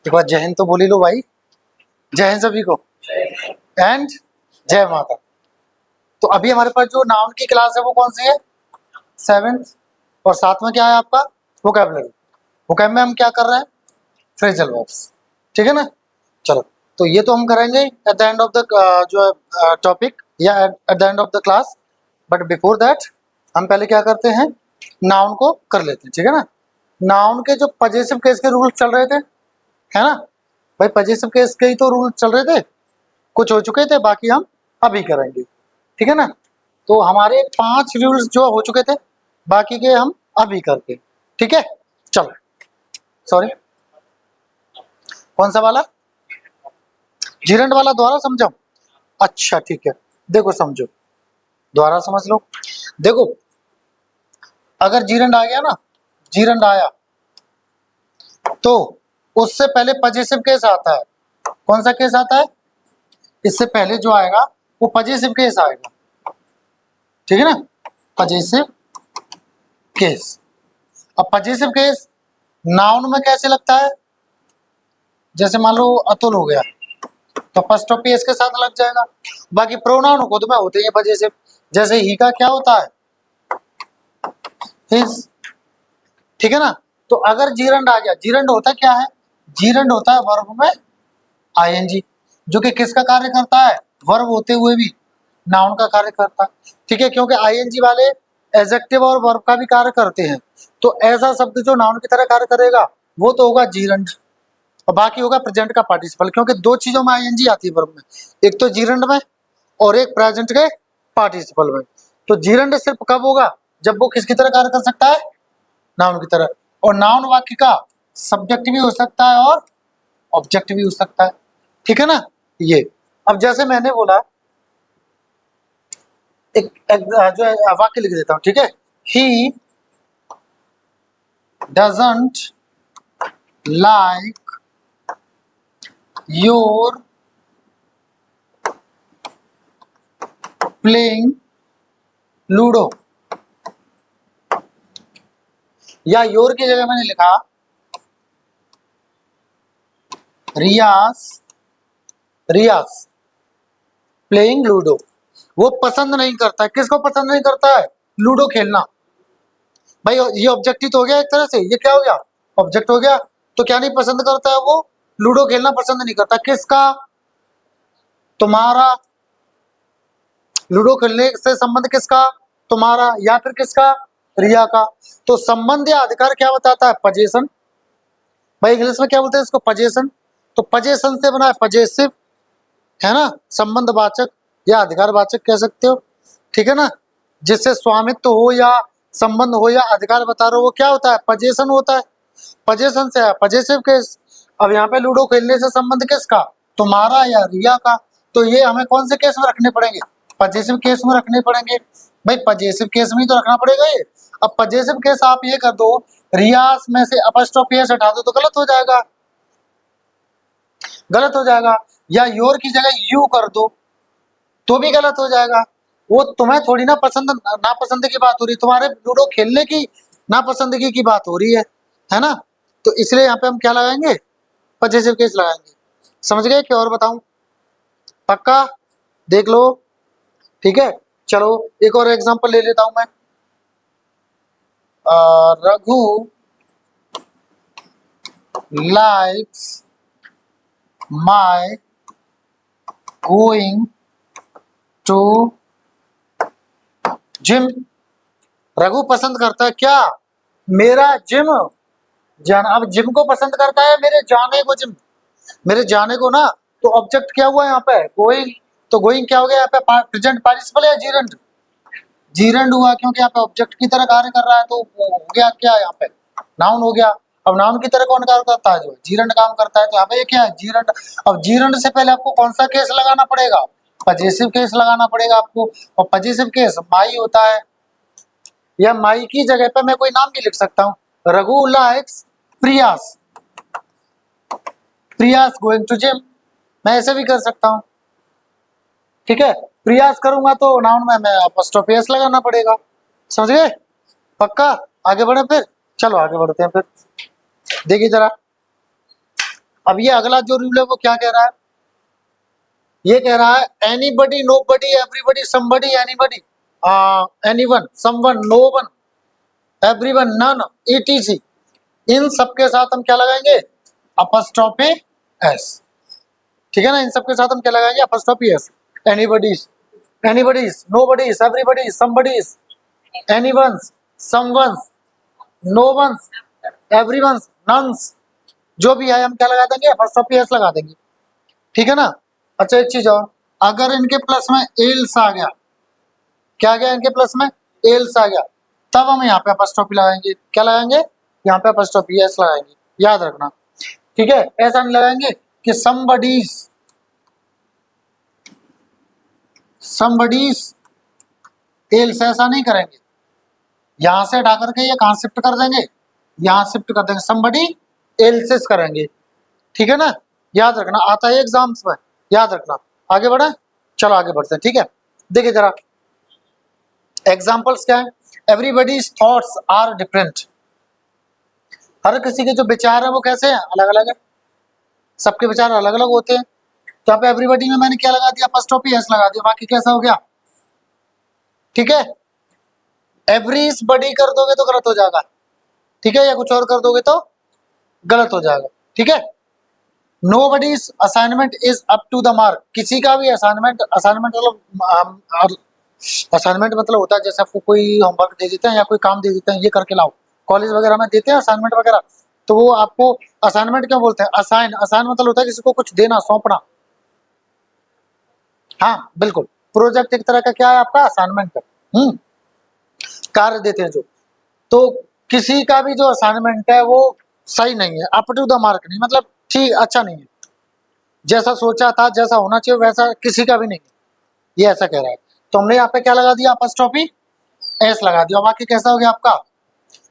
एक बार जय हिंद तो बोली लो भाई। जय हिंद सभी को एंड जय माता। तो अभी हमारे पास जो नाउन की क्लास है वो कौन सी है? 7th। और साथ में क्या है आपका? वोकैबुलरी। वोकैब में हम क्या कर रहे हैं? Phrasal verbs. ठीक है ना। चलो, तो ये तो हम करेंगे at the end of the जो टॉपिक या at the end of the class. But before that हम पहले क्या करते हैं? नाउन को कर लेते हैं। ठीक है ना। नाउन के जो पजेसिव केस के रूल्स चल रहे थे, है ना भाई, पजेसिव केस के ही तो रूल चल रहे थे, कुछ हो चुके थे, बाकी हम अभी करेंगे। ठीक है ना। तो हमारे 5 रूल्स जो हो चुके थे, बाकी के हम अभी करते। ठीक है। चलो, सॉरी, कौन सा वाला? जीरंड वाला दोबारा समझाऊं? अच्छा ठीक है, देखो समझो, दोबारा समझ लो। देखो, अगर जीरंड आ गया ना, जीरंड आया तो उससे पहले पजेसिव केस आता है। कौन सा केस आता है? इससे पहले जो आएगा वो पजेसिव केस आएगा। ठीक है ना। Possessive case. अब पजेसिव केस नाउन में कैसे लगता है? जैसे मान लो अतुल हो गया तो फर्स्ट ऑफ पीएस के साथ लग जाएगा। बाकी प्रोनाउन खुद में होते हैं पजेसिव। जैसे ही का क्या होता है? हिज। ठीक है ना। तो अगर जीरंड आ गया, जीरंड होता क्या है? जीरंड होता है वर्ब में आईएनजी, जो कि किसका कार्य करता है? वर्ब होते हुए भी नाउन का कार्य करता है। ठीक है, क्योंकि आईएनजी वाले एडजेक्टिव और वर्ब का भी कार्य करते हैं। तो ऐसा शब्द जो नाउन की तरह कार्य करेगा वो तो होगा जीरंड, और बाकी होगा प्रेजेंट का पार्टिसिपल। क्योंकि दो चीजों में आईएनजी आती है वर्ब में, एक तो जीरंड में और एक प्रेजेंट के पार्टिसिपल में। तो जीरंड सिर्फ कब होगा? जब वो किसकी तरह कार्य कर सकता है? नाउन की तरह। और नाउन वाक्य का सब्जेक्ट भी हो सकता है और ऑब्जेक्ट भी हो सकता है। ठीक है ना। ये अब जैसे मैंने बोला, एक जो है वाक्य लिख देता हूं। ठीक है। He doesn't like your playing ludo. या योर की जगह मैंने लिखा रियास, रियास प्लेइंग लूडो। वो पसंद नहीं करता है। किसको पसंद नहीं करता है? लूडो खेलना। भाई ये ऑब्जेक्ट ही तो हो गया एक तरह से, ये क्या हो गया? ऑब्जेक्ट हो गया। तो क्या नहीं पसंद करता है वो? लूडो खेलना पसंद नहीं करता। किसका? तुम्हारा। लूडो खेलने से संबंध किसका? तुम्हारा। या फिर किसका? रिया का। तो संबंध या अधिकार क्या बताता है? पजेशन। भाई इंग्लिश में क्या बोलते हैं इसको? पजेशन। तो पजेशन से बना है पजेसिव, है ना, संबंध वाचक या अधिकार वाचक कह सकते हो। ठीक है ना। जिससे स्वामित्व हो या संबंध हो या अधिकार बता रहे हो, वो क्या होता है? पजेशन होता है। पजेशन से है पजेसिव केस। अब यहाँ पे लूडो खेलने से संबंध किसका? तुम्हारा या रिया का। तो ये हमें कौन से केस में रखने पड़ेंगे? पजेसिव केस में रखने पड़ेंगे। भाई पजेसिव केस में ही तो रखना पड़ेगा ये। अब पजेसिव केस आप ये कर दो, रियास में से अपस्ट्रोफी एस हटा दो तो गलत हो जाएगा, गलत हो जाएगा। या योर की जगह यू कर दो तो भी गलत हो जाएगा। वो तुम्हें थोड़ी ना पसंद नापसंद की बात हो रही, तुम्हारे लूडो खेलने की नापसंदगी की बात हो रही है ना। तो इसलिए यहाँ पे हम क्या लगाएंगे? पजेसिव केस लगाएंगे। समझ गए कि और बताऊं? पक्का? देख लो। ठीक है। चलो एक और एग्जांपल ले लेता हूं मैं। Raghu likes my going to gym. Raghu पसंद करता है क्या? मेरा जिम जाना। अब जिम को पसंद करता है, मेरे जाने को जिम, मेरे जाने को ना। तो ऑब्जेक्ट क्या हुआ यहाँ पे? गोइंग। तो गोइंग क्या हो गया यहाँ पे? प्रेजेंट पार्टिसिपल है जीरंड। जीरंड हुआ क्योंकि यहाँ पे ऑब्जेक्ट की तरह कार्य कर रहा है, तो वो हो गया क्या यहाँ पे? नाउन हो गया। अब नाउन की तरह कौन कार्य करता है? जो जीरंड काम करता है। तो यहाँ पे ये क्या है? जीरंड। अब जीरंड से पहले आपको कौन सा केस लगाना पड़ेगा? पजेसिव केस लगाना पड़ेगा आपको। और पजेसिव केस माई होता है, या माई की जगह पे मैं कोई नाम भी लिख सकता हूँ। Raghu likes Priya's, Priya's going to gym. मैं ऐसे भी कर सकता हूँ। ठीक है। प्रयास करूंगा तो नाउन में मैं अपॉस्ट्रोफी एस लगाना पड़ेगा। समझ गए? पक्का? आगे बढ़े फिर। चलो आगे बढ़ते हैं फिर। देखिए जरा, अब ये अगला जो रूल है वो क्या कह रहा है, ये कह रहा है anybody, nobody, everybody, somebody, anybody, anyone, someone, no one, everyone, none, etc, इन सब के साथ हम क्या लगाएंगे, अपस्ट्रॉफी एस। ठीक है ना, इन सब के साथ हम क्या लगाएंगे, apostrophe S. Anybody's, anybody's, nobody's, everybody's, somebody's, anyone's, someone's, no one's, everyone's, none's, जो भी है हम क्या लगा देंगे, अपस्ट्रॉफी एस लगा देंगे। ठीक है ना। अच्छा एक चीज और, अगर इनके प्लस में एल्स आ गया, क्या आ गया इनके प्लस में, एल्स आ गया, तब हम यहाँ पे अपस्ट्रॉफी लगाएंगे, क्या लगाएंगे, यहाँ पे अपस्ट्रॉफी एस लगाएंगे, याद रखना। ठीक है, ऐसा नहीं लगाएंगे कि समबडीज, समबडीज एल्स, ऐसा नहीं करेंगे। यहां से हटा करके ये कहां शिफ्ट कर देंगे, यहां शिफ्ट कर देंगे, समबडी एल्सेस करेंगे। ठीक है ना, याद रखना, आता है एग्जाम्स में, याद रखना। आगे बढ़े, चलो आगे बढ़ते हैं। ठीक है, देखिए जरा एग्जाम्पल्स क्या है, एवरीबडीज थॉट्स आर डिफरेंट, हर किसी के जो विचार है वो कैसे हैं, अलग अलग है, सबके विचार अलग अलग होते हैं। तो यहाँ पे एवरीबडी में मैंने क्या लगा दिया, अपॉस्ट्रोफी एस लगा दिया, बाकी कैसा हो गया। ठीक है, एवरीज बडी कर दोगे तो गलत हो जाएगा, ठीक है, या कुछ और कर दोगे तो गलत हो जाएगा। ठीक है, nobody's assignment is up to the mark, किसी का भी असाइनमेंट, असाइनमेंट मतलब असाइनमेंट मतलब होता है जैसे आपको कोई होमवर्क दे देते हैं या कोई काम दे देते हैं, ये करके लाओ, कॉलेज वगैरह में देते हैं असाइनमेंट वगैरह, तो वो आपको असाइनमेंट क्यों बोलते हैं, असाइन, असाइन मतलब होता है किसी को कुछ देना, सौंपना। हाँ बिल्कुल, प्रोजेक्ट एक तरह का क्या है आपका, असाइनमेंट है, कार्य देते हैं जो। तो किसी का भी जो असाइनमेंट है वो सही नहीं है, अप टू द मार्क नहीं, मतलब ठीक अच्छा नहीं है, जैसा सोचा था जैसा होना चाहिए वैसा किसी का भी नहीं है, ये ऐसा कह रहा है। तो हमने यहाँ पे क्या लगा दिया, अपॉस्ट्रोफी एस लगा दिया, बाकी कैसा हो गया आपका।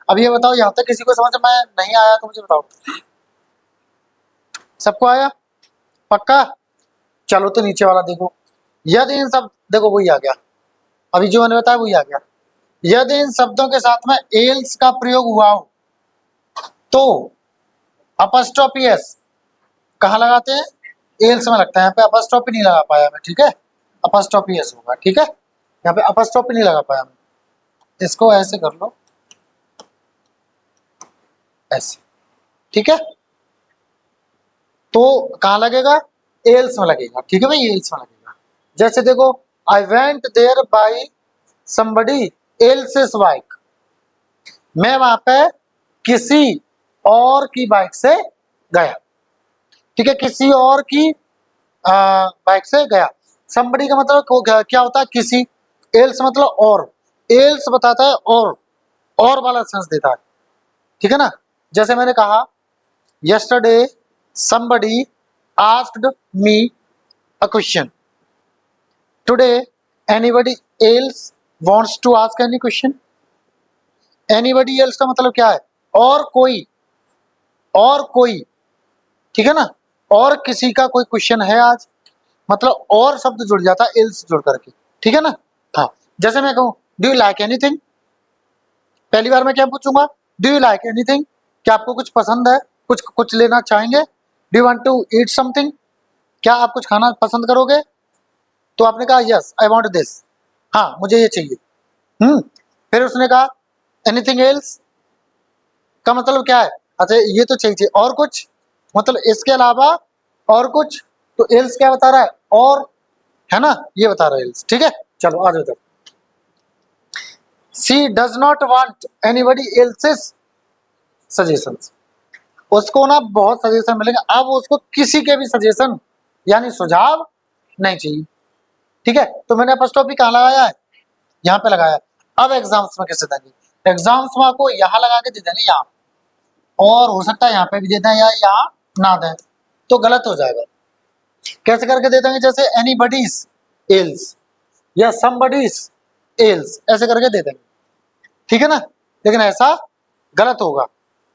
अब ये बताओ, यहाँ तक किसी को समझ में नहीं आया तो मुझे बताओ, सबको आया पक्का। चलो तो नीचे वाला देखो, यदि इन सब, देखो वही आ गया, अभी जो मैंने बताया वही आ गया, यदि इन शब्दों के साथ में एल्स का प्रयोग हुआ हो तो अपॉस्ट्रोफी एस कहाँ लगाते हैं, एल्स में लगता है, यहाँ पे अपॉस्ट्रोफी नहीं लगा पाया मैं। ठीक है, अपॉस्ट्रोफी एस होगा। ठीक है, यहाँ पे अपॉस्ट्रोफी नहीं लगा पाया मैं, इसको ऐसे कर लो, ऐसे। ठीक है, तो कहाँ लगेगा, एल्स में लगेगा। ठीक है भाई, एल्स में लगेगा। जैसे देखो, I went there by somebody else's bike, मैं वहां पे किसी और की बाइक से गया। ठीक है, किसी और की बाइक से गया। समबडी का मतलब क्या होता है, किसी, एल्स मतलब और, एल्स बताता है और वाला सेंस देता है। ठीक है ना, जैसे मैंने कहा yesterday somebody asked me a question, today anybody else wants to ask any question। anybody else का मतलब क्या है, और कोई, और कोई। ठीक है ना, और किसी का कोई क्वेश्चन है आज, मतलब और शब्द जुड़ जाता है एल्स जुड़ करके। ठीक है ना, हाँ, जैसे मैं कहूँ डू यू लाइक एनीथिंग, पहली बार मैं क्या पूछूंगा, डू यू लाइक एनीथिंग, क्या आपको कुछ पसंद है, कुछ कुछ लेना चाहेंगे, do you want to eat something, क्या आप कुछ खाना पसंद करोगे, तो आपने कहा यस आई वांट दिस, हाँ मुझे ये चाहिए। फिर उसने कहा एनीथिंग एल्स का मतलब क्या है, अच्छा ये तो चाहिए, और कुछ, मतलब इसके अलावा और कुछ, तो एल्स क्या बता रहा है, और, है ना, ये बता रहा है एल्स। ठीक है, चलो आ जाओ तक। She does not want anybody else's suggestions, उसको ना बहुत सजेशन मिलेंगे, अब उसको किसी के भी सजेशन यानी सुझाव नहीं चाहिए। ठीक है, तो मैंने अपॉस्ट्रोफी कहाँ लगाया है, यहाँ पे लगाया। अब एग्जाम्स में कैसे देंगे, एग्जाम्स में आपको यहाँ लगा के दे देंगे, यहाँ, और हो सकता है यहाँ पे भी दे दें या यहाँ ना दें, तो गलत हो जाएगा। कैसे करके दे देंगे, जैसे एनीबडीज एल्स या समबडीज एल्स, ऐसे करके दे देंगे। ठीक है ना, लेकिन ऐसा गलत होगा,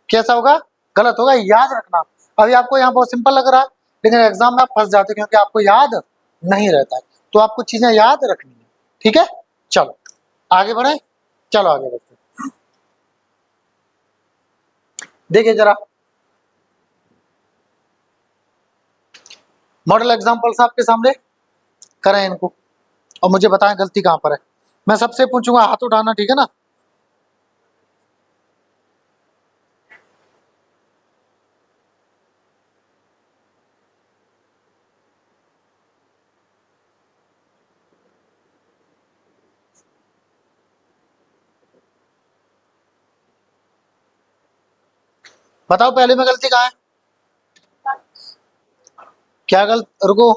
कैसा होगा, गलत होगा, याद रखना। अभी आपको यहाँ बहुत सिंपल लग रहा है, लेकिन एग्जाम में आप फंस जाते हैं क्योंकि आपको याद नहीं रहता है, तो आपको चीजें याद रखनी है। ठीक है, चलो आगे बढ़े, चलो आगे बढ़ते हैं। देखिए जरा, मॉडल एग्जाम्पल्स आपके सामने करें इनको और मुझे बताएं गलती कहां पर है। मैं सबसे पूछूंगा, हाथ उठाना, ठीक है ना। बताओ पहले में गलती कहां है, क्या गलत, रुको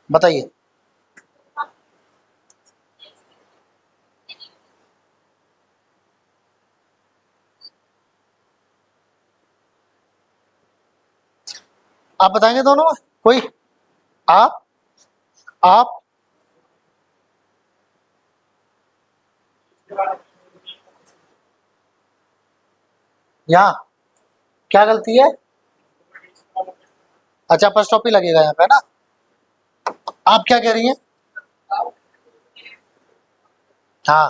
बताइए। आप बताएंगे दोनों में कोई, आप यहाँ क्या गलती है। अच्छा फर्स्ट टॉपिक लगेगा यहाँ पे ना। आप क्या कह रही हैं। हाँ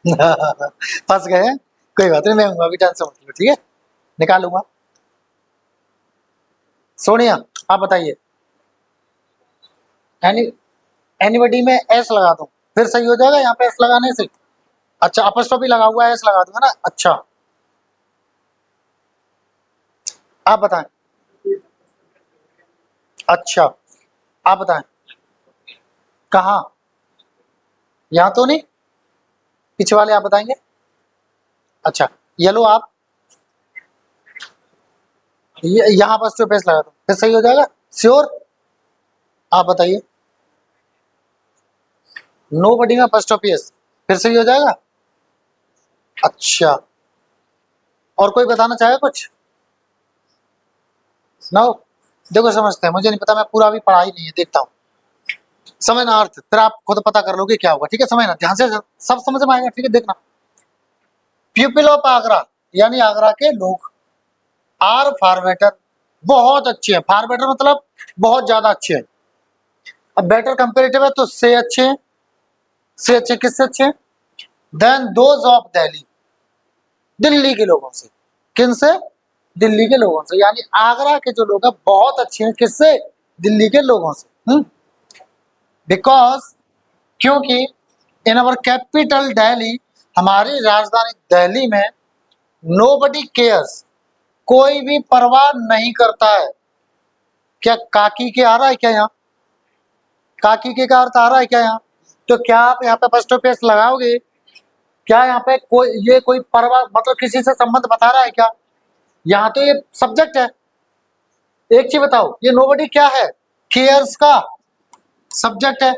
फंस गए हैं, कोई बात नहीं, मैं हूँ अभी, टेंशन मत लो, ठीक है निकालूंगा। सोनिया आप बताइए, एनी एनीबडी में एस लगा दूं फिर सही हो जाएगा यहाँ पे एस लगाने से। अच्छा अपस्ट्रॉफी लगा हुआ है, एस लगा दूंगा ना। अच्छा आप बताएं। अच्छा आप बताएं कहाँ, यहाँ तो नहीं, पीछे वाले आप बताएंगे। अच्छा येलो आप यहाँ पर जो पेस लगा दो फिर सही हो जाएगा, श्योर। आप बताइए, नो बडी में फर्स्ट ऑफ एस फिर सही हो जाएगा। अच्छा और कोई बताना चाहे कुछ, सुनाओ। देखो समझते हैं, मुझे नहीं पता, मैं पूरा अभी पढ़ाई नहीं है, देखता हूँ। समझना अर्थ फिर आप खुद पता कर लोगे क्या होगा, ठीक है समझना ध्यान से, सब समझ में आएगा, ठीक है देखना। पीपल ऑफ आगरा यानी आगरा के लोग, आर फार बेटर बहुत अच्छे हैं, फार बेटर मतलब बहुत ज्यादा अच्छे हैं। अब बेटर कंपेरेटिव है तो से अच्छे हैं, से अच्छे किससे अच्छे हैं, than those of Delhi, Delhi के लोगों से। किन से, दिल्ली के लोगों से, यानी आगरा के जो लोग हैं बहुत अच्छे हैं किससे, दिल्ली के लोगों से। बिकॉज क्योंकि इन अवर कैपिटल दिल्ली, हमारी राजधानी दिल्ली में, नोबडी केयर्स कोई भी परवाह नहीं करता है। क्या काकी के आ रहा है क्या यहाँ, काकी के का अर्थ आ रहा है क्या यहाँ, तो क्या आप यहाँ पे फर्स्ट पेस लगाओगे, क्या यहाँ पे कोई ये कोई परवाह मतलब किसी से संबंध बता रहा है क्या, यहाँ तो ये सब्जेक्ट है। एक चीज बताओ, ये नोबडी क्या है, केयर्स का सब्जेक्ट है।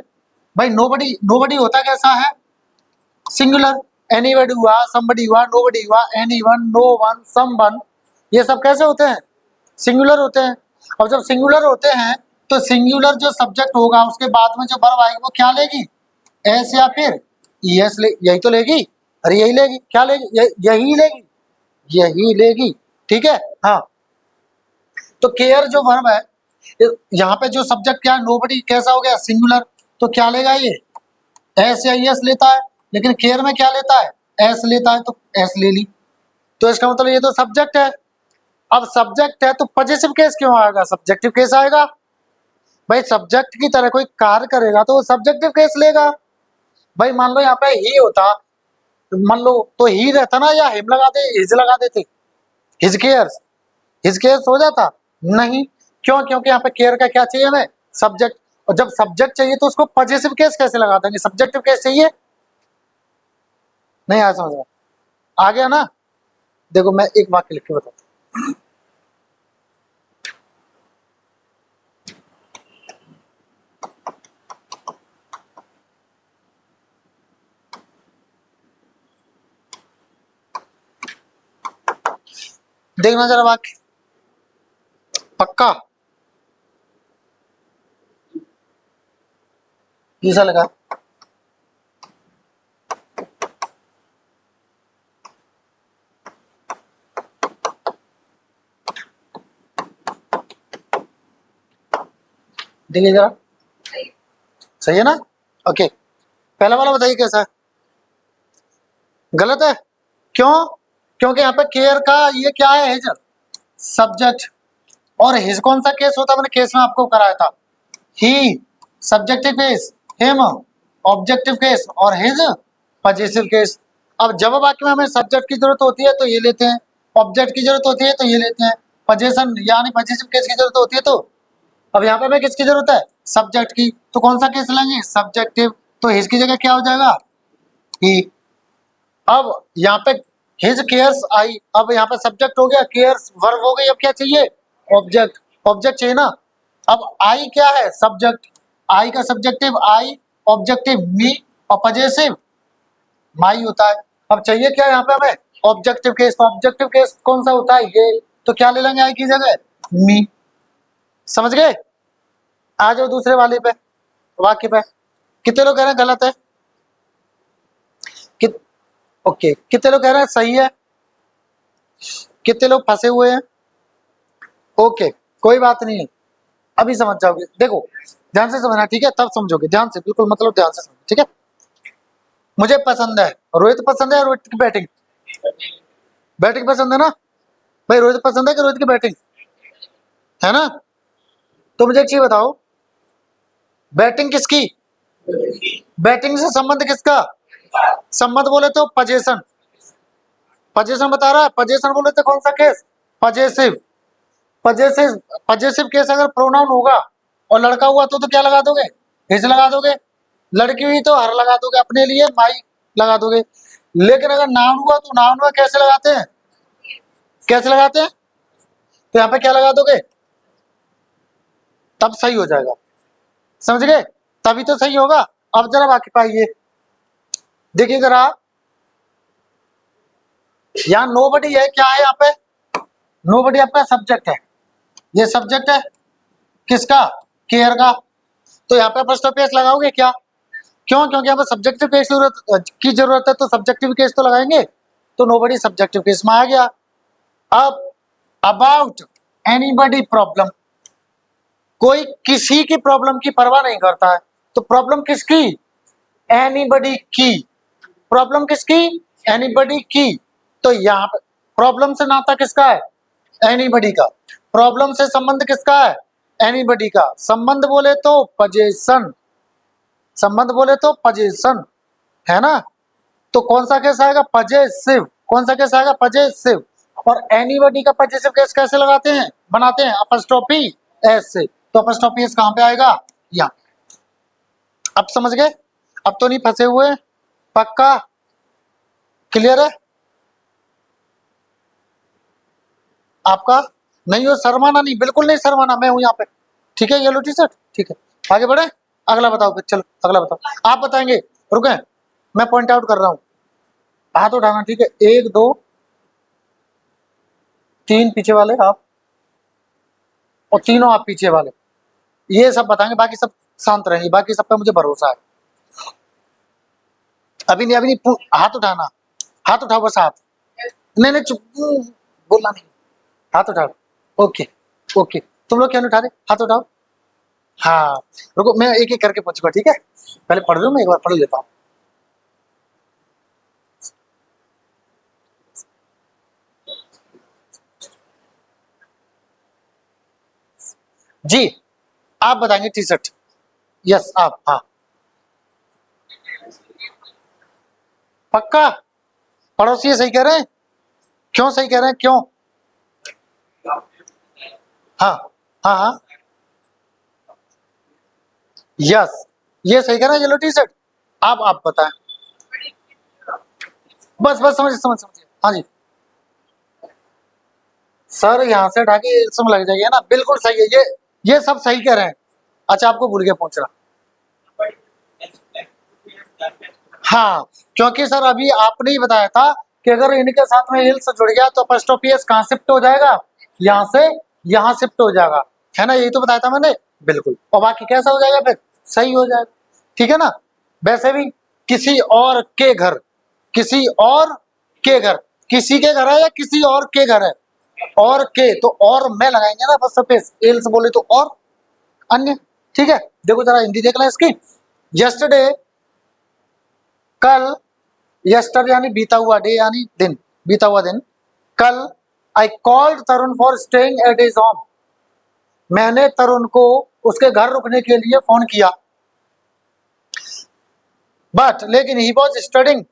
भाई नोबडी, नोबडी होता कैसा है, सिंगुलर, एनीबडी हुआ, समबडी हुआ, नोबडी हुआ, एनीवन, नो वन, समवन, ये सब कैसे होते हैं, सिंगुलर होते हैं। और जब सिंगुलर होते हैं तो सिंगुलर जो सब्जेक्ट होगा उसके बाद में जो वर्ब आएगी वो क्या लेगी, एस या फिर ईएस ले, यही तो लेगी, अरे यही लेगी, क्या लेगी, यही लेगी, यही लेगी, ठीक है। हाँ तो केयर जो वर्ब है, यहाँ पे जो सब्जेक्ट क्या है, नोबडी कैसा हो गया, सिंगुलर, तो क्या लेगा ये, एस या एस लेता है, लेकिन केयर में क्या लेता है, एस लेता है, तो एस ले ली, तो इसका मतलब ये तो सब्जेक्ट है। अब सब्जेक्ट है तो पॉजिटिव केस क्यों आएगा, सब्जेक्टिव केस आएगा। भाई सब्जेक्ट की तरह कोई कार्य करेगा तो वो सब्जेक्टिव केस लेगा। भाई मान लो यहाँ पे ही होता, मान लो तो ही रहता ना, या हिम लगा दे, हिज लगा देते, हिज केयर्स, हिज केयर्स हो जाता, नहीं, क्यों, क्योंकि यहाँ पे केयर का क्या चाहिए हमें, सब्जेक्ट, और जब सब्जेक्ट चाहिए तो उसको पॉजिटिव केस कैसे लगा देंगे, सब्जेक्टिव केस चाहिए, नहीं आया समझ में, आ गया ना। देखो मैं एक वाक्य लिख के बताता हूँ, देखना जरा वाक्य, पक्का कैसा लगा, देखिए जरा, सही है ना। ओके पहला वाला बताइए कैसा है, गलत है, क्यों, क्योंकि यहाँ पे केयर का ये क्या है, हेजर, सब्जेक्ट, और हिज कौन सा केस होता है, मैंने केस में आपको कराया था, he subjective case, him objective case और हिज पजेसिव केस। अब जब वाक्य में हमें सब्जेक्ट की जरूरत होती है तो ये लेते हैं, ऑब्जेक्ट की जरूरत होती है तो ये लेते हैं, पजेशन यानी पजेसिव केस की जरूरत होती है तो, अब यहाँ पे हमें किसकी जरूरत है, सब्जेक्ट की, तो कौन सा केस लेंगे, सब्जेक्टिव, तो हिज की जगह क्या हो जाएगा, ही। अब यहाँ पे हिज केयर्स आई, अब यहाँ पे सब्जेक्ट हो गया, केयर्स वर्ब हो गई, अब क्या चाहिए, ऑब्जेक्ट, ऑब्जेक्ट चाहिए ना। अब आई क्या है, सब्जेक्ट, आई का सब्जेक्टिव आई, ऑब्जेक्टिव मी और पजेसिव माई होता है। अब चाहिए क्या यहाँ पे हमें, ऑब्जेक्टिव केस, तो ऑब्जेक्टिव केस कौन सा होता है, ये, तो क्या ले लेंगे आई की जगह, मी। समझ गए, आ जाओ दूसरे वाले पे, वाक्य पे। कितने लोग कह रहे हैं गलत है, ओके, कितने लोग कह रहे हैं सही है, कितने लोग फंसे हुए हैं, ओके, कोई बात नहीं है, अभी समझ जाओगे। देखो ध्यान से समझना, ठीक है, तब समझोगे, ध्यान से, बिल्कुल मतलब ध्यान से समझो, ठीक है। मुझे पसंद है, रोहित पसंद है, रोहित की बैटिंग, बैटिंग पसंद है ना भाई, रोहित पसंद है कि रोहित की बैटिंग, है ना। तो मुझे एक चीज बताओ, बैटिंग किसकी, बैटिंग से संबंध किसका, संबंध बोले तो पजेशन, पजेशन बता रहा है, पजेशन बोले तो कौन सा case, possessive, possessive, possessive case अगर प्रोनाउन होगा और लड़का हुआ तो क्या लगा दोगे, हिज लगा दोगे, लड़की हुई तो हर लगा दोगे, अपने लिए माई लगा दोगे। लेकिन अगर नाउन हुआ तो नाउन में कैसे लगाते हैं, कैसे लगाते हैं, तो यहाँ पे क्या लगा दोगे, तब सही हो जाएगा, समझ गए, तभी तो सही होगा। अब जरा बाकी पाइए, देखिए जरा, यहाँ नोबडी है, क्या है यहाँ पे, नोबडी आपका सब्जेक्ट है, ये सब्जेक्ट है किसका, केयर का, तो यहाँ पे apostrophe s लगाओगे क्या, क्यों, क्योंकि यहाँ पे सब्जेक्टिव केस की जरूरत है, तो सब्जेक्टिव केस तो लगाएंगे, तो नोबडी सब्जेक्टिव केस में आ गया। अब अबाउट एनीबडी प्रॉब्लम, कोई किसी की प्रॉब्लम की परवाह नहीं करता है, तो प्रॉब्लम किसकी, एनीबडी की, प्रॉब्लम किसकी, एनीबडी की, तो यहाँ पे प्रॉब्लम से नाता किसका है, एनीबडी का, प्रॉब्लम से संबंध किसका है, एनीबडी का, संबंध बोले तो पजेशन, संबंध बोले तो पजेशन, है ना। तो कौन सा केस आएगा, पजेसिव, कौन सा केस आएगा, पजेसिव। और एनीबडी का पजेसिव केस कैसे लगाते हैं, बनाते हैं, अपस्ट्रोफी एस से, तो अपस्ट्रोफी एस कहां पे आएगा, यहाँ। अब समझ गए, अब तो नहीं फंसे हुए, पक्का क्लियर है आपका, नहीं हो शर्माना नहीं, बिल्कुल नहीं शर्माना, मैं हूं यहाँ पे, ठीक है, येलो टी शर्ट, ठीक है, आगे बढ़े, अगला बताओ फिर, चलो अगला बताओ, आप बताएंगे, रुके, मैं पॉइंट आउट कर रहा हूँ, हाथ उठाना, ठीक है, 1 2 3 पीछे वाले आप, और तीनों आप पीछे वाले, ये सब बताएंगे, बाकी सब शांत रहेंगे, बाकी सब पे मुझे भरोसा है। अभी नहीं, अभी नहीं, हाथ उठाना, हाथ उठाओ बस, हाथ, नहीं नहीं चुप, बोलना नहीं, हाथ उठाओ, ओके, ओके, तुम लोग क्यों नहीं उठा रहे, हाथ उठाओ, हाँ, रुको मैं एक एक करके पूछूंगा, ठीक है, पहले पढ़ लूँ, मैं एक बार पढ़ लेता हूँ। जी, आप बताएंगे टी शर्ट, यस आप, हाँ, पक्का, पड़ोसी सही कह रहे हैं, क्यों सही कह रहे हैं, क्यों, हाँ हाँ हाँ, यस, ये सही कह रहे हैं, येलो टी शर्ट, आप बताएं, बस बस समझ समझ समझ, हाँ जी, सर यहाँ से ढाके इसमें लग जाइए ना, बिल्कुल सही है, ये सब सही कह रहे हैं। अच्छा आपको भूल गया पूछना, हाँ, क्योंकि सर अभी आपने ही बताया था कि अगर इनके साथ में हिल्स जुड़ गया तो अपॉस्ट्रोफी एस कहाँ शिफ्ट हो जाएगा, यहाँ से यहाँ शिफ्ट हो जाएगा, है ना, यही तो बताया था मैंने, बिल्कुल, और बाकी कैसा हो जाएगा फिर, सही हो जाएगा, ठीक है ना। वैसे भी किसी और के घर, किसी और के घर, किसी के घर है या किसी और के घर है, और के, तो और मैं लगाएंगे ना बस सफेद, एल्स बोले तो और अन्य, ठीक है। देखो जरा हिंदी देख लें इसकी, यस्टरडे कल, यस्टर यानी बीता हुआ, डे यानी दिन, बीता हुआ दिन, कल I called Tarun for staying at his home, मैंने तरुण को उसके घर रुकने के लिए फोन किया, बट लेकिन he was studying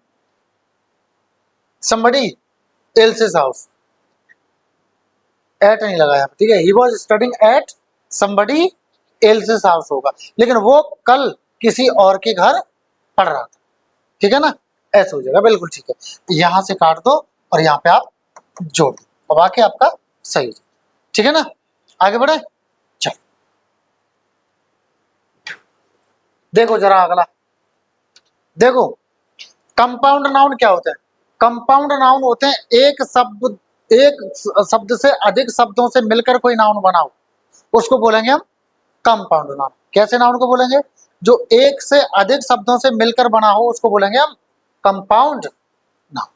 somebody else's house. At नहीं लगाया, ठीक है, he was studying at somebody else's house होगा, लेकिन वो कल किसी और के घर पढ़ रहा था, ठीक है ना, ऐसे हो जाएगा, बिल्कुल ठीक है। यहां से काट दो और यहाँ पे आप जोड़ दो, अब आके आपका सही हो जाए, ठीक है ना। आगे बढ़े, चल देखो जरा अगला, देखो कंपाउंड नाउन क्या होते हैं? कंपाउंड नाउन होते हैं एक शब्द से अधिक शब्दों से मिलकर कोई नाउन बनाओ, उसको बोलेंगे हम कंपाउंड नाउन। कैसे नाउन को बोलेंगे? जो एक से अधिक शब्दों से मिलकर बना हो उसको बोलेंगे हम कंपाउंड नाउन,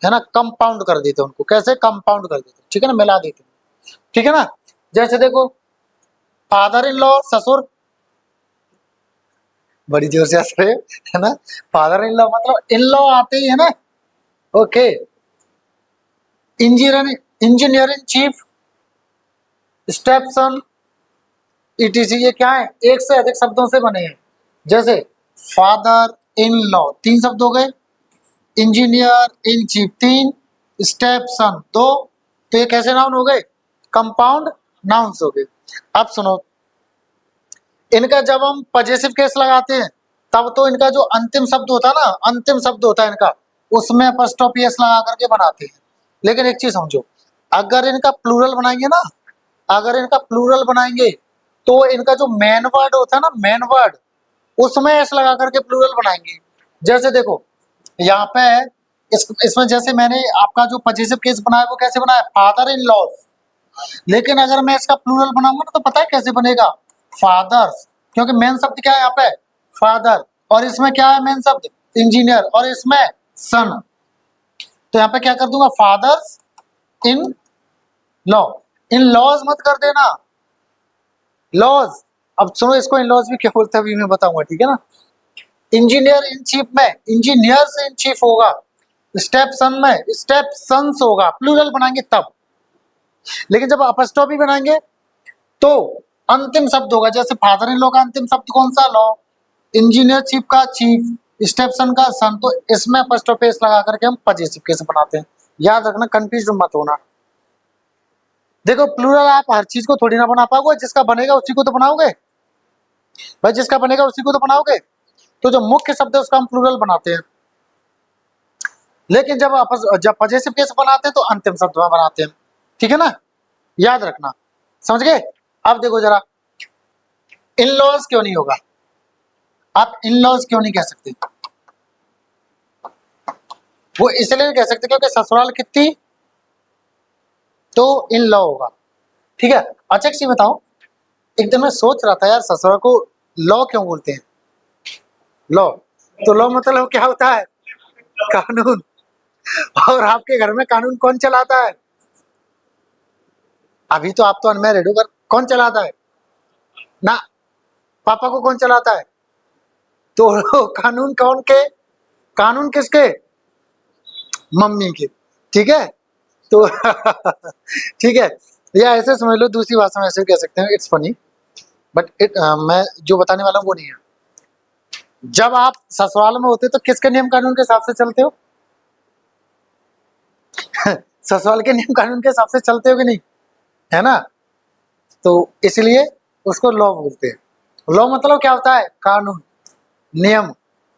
है ना। कंपाउंड कर देते हैं उनको, कैसे? कंपाउंड कर देते हैं, ठीक है ना, मिला देते हैं, ठीक है ना। जैसे देखो फादर इन लॉ, ससुर, बड़ी जोर से हंस रहे हो, है ना। फादर इन लॉ मतलब इन लॉ आते ही है ना, okay. Engineer in chief, step sun, etc, ये क्या है? एक से अधिक शब्दों से बने हैं। जैसे फादर इन लॉ, तीन शब्द हो गए, इंजीनियर इन चीफ तीन, स्टेप सन दो, तो ये कैसे नाउन हो गए? कंपाउंड नाउन्स हो गए। अब सुनो, इनका जब हम पजेसिव केस लगाते हैं तब तो इनका जो अंतिम शब्द होता है ना, अंतिम शब्द होता है इनका, उसमें अपॉस्ट्रोफी एस लगा करके बनाते हैं। लेकिन एक चीज समझो, अगर इनका प्लूरल बनाएंगे ना, अगर इनका प्लूरल बनाएंगे तो इनका जो मेन वर्ड होता है ना, मेन वर्ड, उसमें एस लगा करके प्लूरल बनाएंगे। जैसे देखो यहाँ पे इसमें जैसे मैंने आपका जो पजेसिव केस बनाया वो कैसे बनाया? Father in law. लेकिन अगर मैं इसका प्लूरल बनाऊंगा ना तो पता है कैसे बनेगा? फादर्स, क्योंकि मेन शब्द क्या है यहाँ पे? फादर, और इसमें क्या है मेन शब्द? इंजीनियर, और इसमें सन, तो यहाँ पे क्या कर दूंगा? Fathers in law. In laws मत कर देना, लॉज। अब सुनो इसको इन लॉज भी क्या बोलते हैं अभी मैं बताऊंगा, ठीक है ना। इंजीनियर इन चीफ में इंजीनियर से इन चीफ होगा, स्टेप सन में स्टेप सन्स होगा, प्लूरल बनाएंगे तब। लेकिन जब अपस्ट्रॉफी बनाएंगे तो अंतिम शब्द होगा। जैसे फादर इन लॉ का अंतिम शब्द कौन सा? लॉ। इंजीनियर चीफ का चीफ, स्टेप सन का सन, तो इसमें अपस्ट्रॉफी एस लगा करके हम पजेसिव केस बनाते हैं। याद रखना, कंफ्यूज मत होना। देखो प्लूरल आप हर चीज को थोड़ी ना बना पाओगे, जिसका बनेगा उसी को तो बनाओगे भाई, जिसका बनेगा उसी को तो बनाओगे। तो जो मुख्य शब्द है उसका हम प्लूरल बनाते हैं, लेकिन जब पजेसिव केस बनाते हैं तो अंतिम शब्द में बनाते हैं, ठीक है ना, याद रखना, समझ गए। अब देखो जरा, इन लॉज क्यों नहीं होगा? आप इन लॉज क्यों नहीं कह सकते? वो इसलिए नहीं कह सकते क्योंकि ससुराल कितनी, तो इन लॉ होगा, ठीक है। अच्छा एक चीज बताओ, एक दिन मैं सोच रहा था यार, ससुराल को लॉ क्यों बोलते हैं? लॉ, तो लॉ मतलब क्या होता है? कानून। और आपके घर में कानून कौन चलाता है? अभी तो आप तो अनमैरिड हो, कौन चलाता है ना? पापा को कौन चलाता है? तो कानून कौन के? कानून किसके? मम्मी के, ठीक है। तो ठीक है, या ऐसे समझ लो, दूसरी भाषा में ऐसे भी कह सकते हैं, इट्स फनी, बट मैं जो बताने वाला हूँ वो नहीं है। जब आप ससुराल में होते तो किसके नियम कानून के हिसाब से चलते हो? ससुराल के नियम कानून के हिसाब से चलते हो कि नहीं, है ना। तो इसलिए उसको लॉ बोलते हैं। लॉ मतलब क्या होता है? कानून, नियम,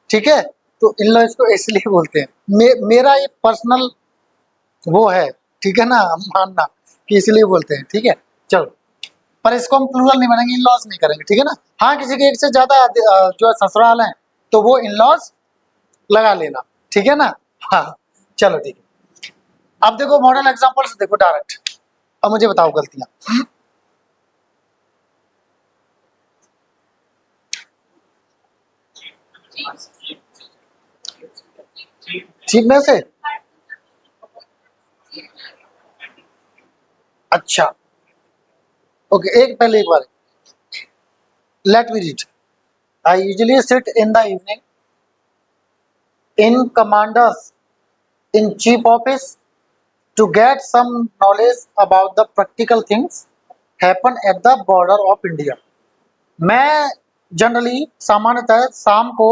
ठीक है। तो इन लॉ इसको इसलिए बोलते हैं। मेरा ये पर्सनल वो है, ठीक है ना, मानना कि इसलिए बोलते हैं, ठीक है। चलो, पर इसको हम प्लूरल नहीं बनाएंगे, इन लॉज नहीं करेंगे, ठीक है ना। हाँ, किसी के एक से ज्यादा जो ससुराल हैं तो वो इन लॉज लगा लेना, ठीक है ना। हाँ, चलो ठीक है। अब देखो मॉडल एग्जांपल से देखो डायरेक्ट, अब मुझे बताओ गलतियां। ठीक में से, अच्छा, ओके, एक पहले एक बार let me read. I usually sit in the evening in commanders in chief office to get some knowledge about the practical things. Happen at the border of India. मैं जनरली सामान्यतः शाम को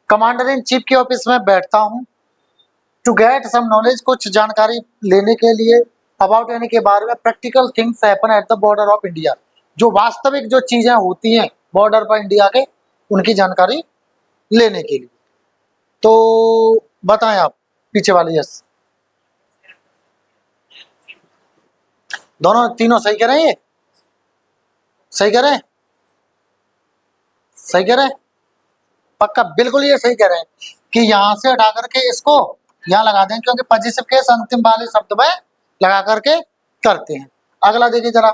कमांडर इन चीफ के office में बैठता हूँ to get some knowledge, कुछ जानकारी लेने के लिए अबाउट यानी के बारे में, practical things happen at the border of India, जो वास्तविक जो चीजें होती हैं बॉर्डर पर इंडिया के, उनकी जानकारी लेने के लिए। तो बताएं आप पीछे वाले। यस, दोनों तीनों सही कह रहे हैं, ये सही कह रहे हैं, सही कह रहे हैं, पक्का बिल्कुल ये सही कह रहे हैं कि यहां से हटा करके इसको यहां लगा दें, क्योंकि पॉजिटिव केस अंतिम वाले शब्द में लगा करके करते हैं। अगला देखिए जरा,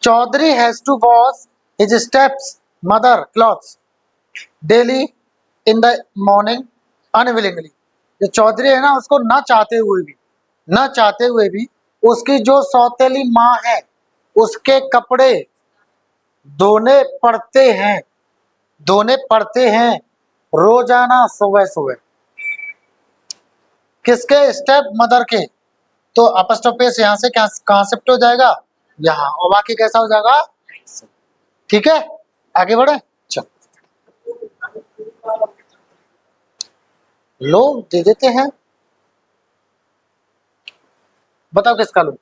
Chaudhary has to wash his steps mother clothes daily in the morning unwillingly. जो चौधरी है ना, उसको ना चाहते हुए भी उसकी जो सौतेली माँ है उसके कपड़े धोने पड़ते हैं रोजाना सुबह सुबह। किसके? स्टेप मदर के। तो अपस्ट्रोफेस यहाँ से क्या कहां शिफ्ट हो जाएगा? यहाँ, और बाकी कैसा हो जाएगा? ठीक है, आगे बढ़े। चल, लोग दे देते हैं, बताओ किसका लो?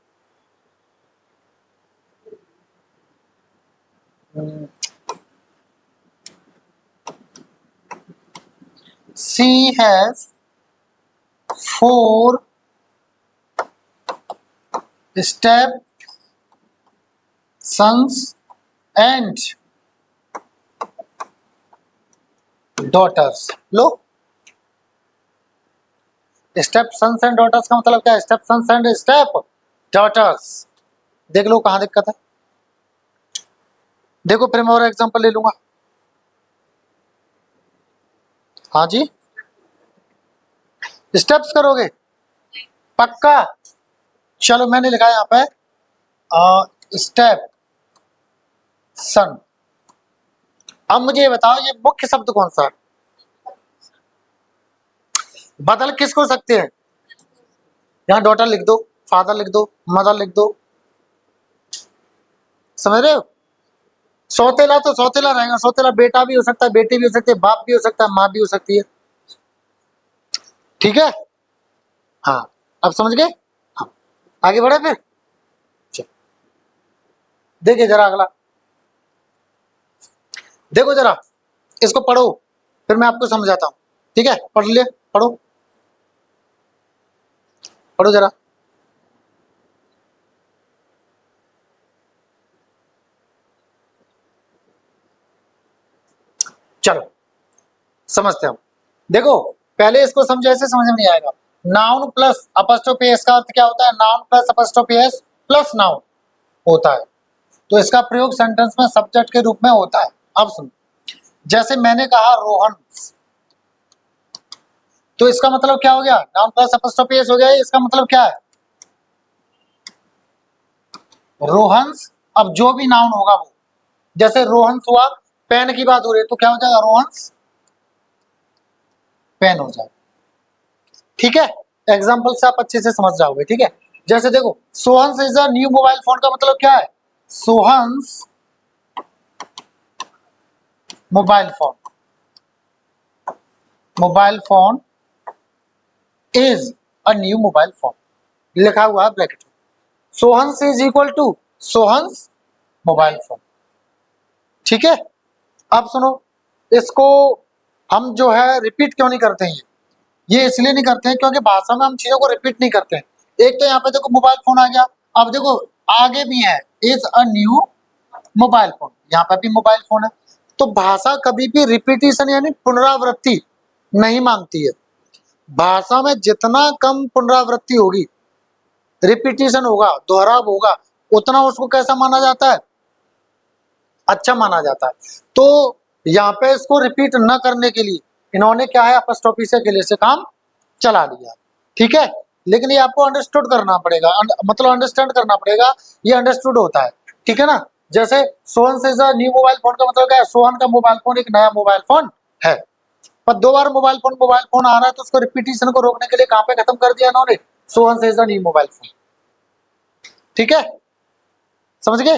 She has 4 step sons and daughters। लो, स्टेप सन्स एंड डॉटर्स का मतलब क्या है? Step sons and step daughters. देख लो कहां दिक्कत है। देखो फिर मैं और एग्जांपल ले लूंगा। हाँ जी, स्टेप्स करोगे पक्का? चलो मैंने लिखा है यहाँ पे स्टेप सन। अब मुझे ये बताओ, ये मुख्य शब्द कौन सा है? बदल किसको सकते हैं? यहाँ डॉटर लिख दो, फादर लिख दो, मदर लिख दो, समझ रहे हो? सौतेला तो सौतेला रहेगा, सौतेला बेटा भी हो सकता है, बेटी भी हो सकती है, बाप भी हो सकता है, माँ भी हो सकती है। ठीक है, हाँ, अब समझ गए? हाँ, आगे बढ़े फिर। देखिए जरा अगला, देखो जरा, इसको पढ़ो फिर मैं आपको समझाता हूँ। ठीक है, पढ़ ले, पढ़ो पढ़ो जरा। चलो समझते हैं हम। देखो पहले इसको समझो, ऐसे समझ में नहीं आएगा। नाउन प्लस अपॉस्ट्रोफी एस का अर्थ क्या होता है? Noun plus apostrophe S plus noun होता है, तो इसका प्रयोग सेंटेंस में सब्जेक्ट के रूप में होता है। अब सुनो, जैसे मैंने कहा रोहन, तो इसका मतलब क्या हो गया? नाउन प्लस अपॉस्ट्रोफी एस हो गया। इसका मतलब क्या है? रोहंस। अब जो भी नाउन होगा वो, जैसे रोहंस हुआ, पेन की बात हो रही है तो क्या हो जाएगा? रोहंस पेन हो जाएगा। ठीक है, एग्जाम्पल से आप अच्छे से समझ जाओगे। ठीक है, जैसे देखो, Sohan's is a new mobile phone का मतलब क्या है? Sohan's mobile phone is a new mobile phone, लिखा हुआ है ब्रैकेट में। Sohan's is equal to Sohan's mobile phone. ठीक है, अब सुनो, इसको हम जो है रिपीट क्यों नहीं करते हैं? ये इसलिए नहीं करते हैं क्योंकि भाषा में हम चीजों को रिपीट नहीं करते हैं। एक तो यहाँ पे देखो मोबाइल फोन आ गया, अब देखो आगे भी है is a new mobile phone, यहाँ पर भी मोबाइल फोन है। तो भाषा कभी भी रिपीटिशन यानी पुनरावृत्ति नहीं मांगती है। भाषा में जितना कम पुनरावृत्ति होगी, रिपीटिशन होगा, दोहराव होगा, उतना उसको कैसा माना जाता है? अच्छा माना जाता है। तो यहाँ पे इसको रिपीट न करने के लिए इन्होंने क्या है, अपस्ट्रोफी से गिले से काम चला लिया। ठीक है, लेकिन ये आपको अंडरस्टूड करना पड़ेगा, मतलब अंडरस्टैंड करना पड़ेगा, ये अंडरस्टूड होता है। ठीक है ना? जैसे सोहन से न्यू मोबाइल फोन का मतलब क्या है? सोहन का मोबाइल फोन एक नया मोबाइल फोन है। पर 2 बार मोबाइल फोन आ रहा है, तो उसको रिपीटिशन को रोकने के लिए कहां पे खत्म कर दिया इन्होंने, सोहन से is a new mobile phone. ठीक है, समझ गए।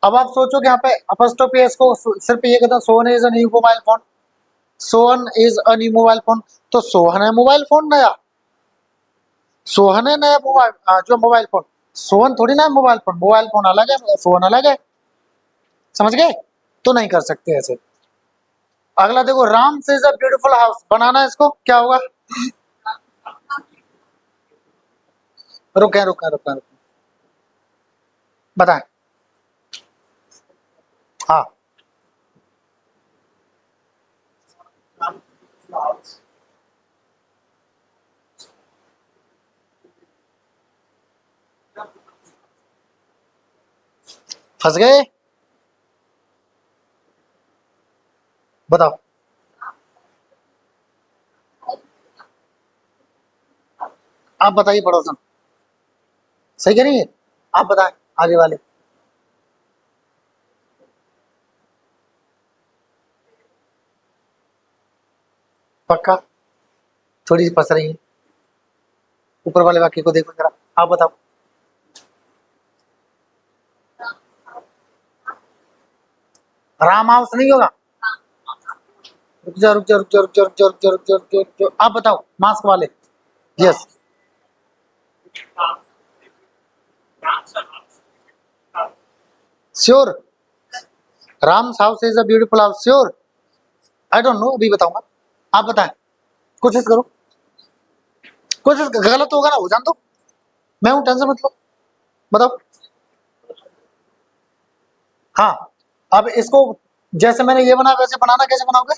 अब आप सोचो कि यहाँ पे अपस्ट्रोफी एस को सिर्फ ये कहता है Sohan is a new mobile phone, Sohan is a new mobile phone, तो सोहन है मोबाइल फोन नया, सोहन है नया मोबाइल, जो मोबाइल फोन, सोहन थोड़ी ना मोबाइल फोन अलग है, सोहन अलग है, समझ गए। तो नहीं कर सकते ऐसे। अगला देखो, राम से इज अ ब्यूटीफुल हाउस, बनाना है इसको, क्या होगा, रुके रुके रुके रुके, बताएं। हाँ, फंस गए, बताओ। आप बताइए पड़ोसन, सही कह रही है, आप बताएं आगे वाले। पक्का, थोड़ी सी फंस रही है, ऊपर वाले वाक्य को देखो जरा, आप बताओ। राम हाउस नहीं होगा, रुक जा रुक जा रुक जा रुक जा रुक जा रुक जा रुक जा रुक जा रुक जा, आप बताओ मास्क वाले। Yes, sure, Ram's house is a beautiful house, sure, I don't no, अभी बताऊंगा, आप बताएं, कोशिश करो, कोशिश, गलत होगा ना, हो जान दो, मैं हूं, टेंशन मत लो, बताओ। हाँ, अब इसको जैसे मैंने ये बना वैसे बनाना, कैसे बनाओगे,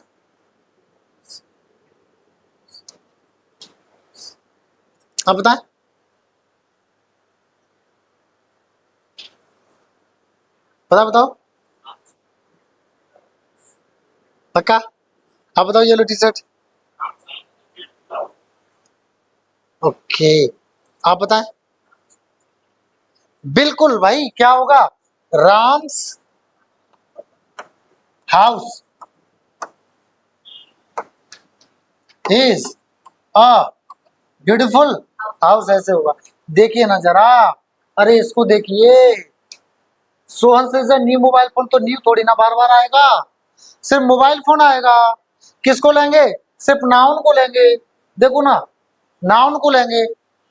आप बताएं, बताओ बताओ, पक्का, आप बताओ, येलो टी शर्ट, ओके, आप बताएं, बिल्कुल भाई, क्या होगा, Ram's house is a beautiful house, ऐसे होगा, देखिए ना जरा, अरे इसको देखिए, सोहन से न्यू मोबाइल फोन, तो न्यू थोड़ी ना बार बार आएगा, सिर्फ मोबाइल फोन आएगा, किसको लेंगे, सिर्फ नाउन को लेंगे, देखो ना, नाउन को लेंगे,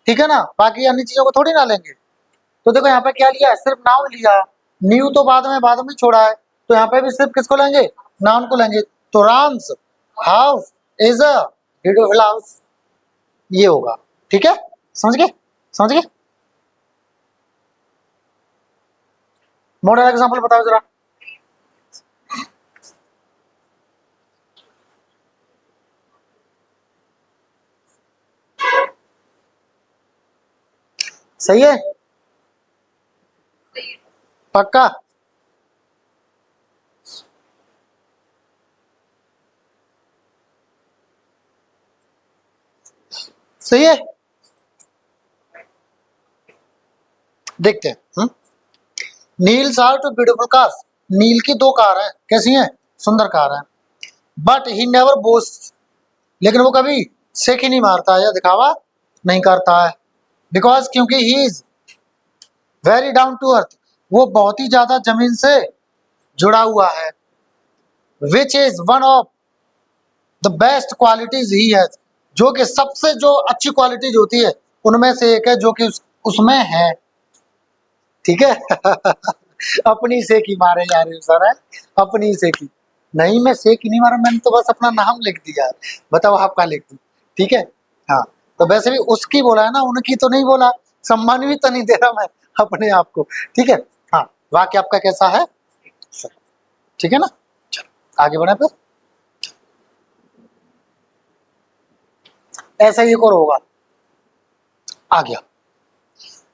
ठीक है ना, बाकी अन्य चीजों को थोड़ी ना लेंगे। तो देखो यहाँ पे क्या लिया है, सिर्फ नाउन लिया, न्यू तो बाद में छोड़ा है, तो यहाँ पे भी सिर्फ किसको लेंगे, नाउन को लेंगे, तो Ram's house is a beautiful house, ये होगा, ठीक है, समझ गए, समझ गए। मॉडल एग्जांपल बताओ जरा, सही है, पक्का, सही है, देखते हैं। Neil's are two beautiful cars, Neil की 2 कार हैं, कैसी हैं, सुंदर कार हैं, बट ही नेवर बोस्ट, लेकिन वो कभी सेख नहीं मारता है या दिखावा नहीं करता है, बिकॉज क्योंकि he is very down to earth, वो बहुत ही ज्यादा जमीन से जुड़ा हुआ है, which is one of the best qualities ही है, जो कि सबसे जो अच्छी क्वालिटीज होती है उनमें से एक है, जो कि उसमें है, ठीक है। अपनी से की मारे जा रहे हो सर, है? अपनी से की, नहीं मैं से की नहीं मारा, मैंने तो बस अपना नाम लिख दिया, बताओ आपका लिख दूं, ठीक है। हाँ, तो वैसे भी उसकी बोला है ना, उनकी तो नहीं बोला, सम्मान भी तो नहीं दे रहा मैं अपने आप को, ठीक है। हाँ, वाक्य आपका कैसा है, ठीक है ना, चलो आगे बढ़े फिर, ऐसा ही एक और होगा, आ गया,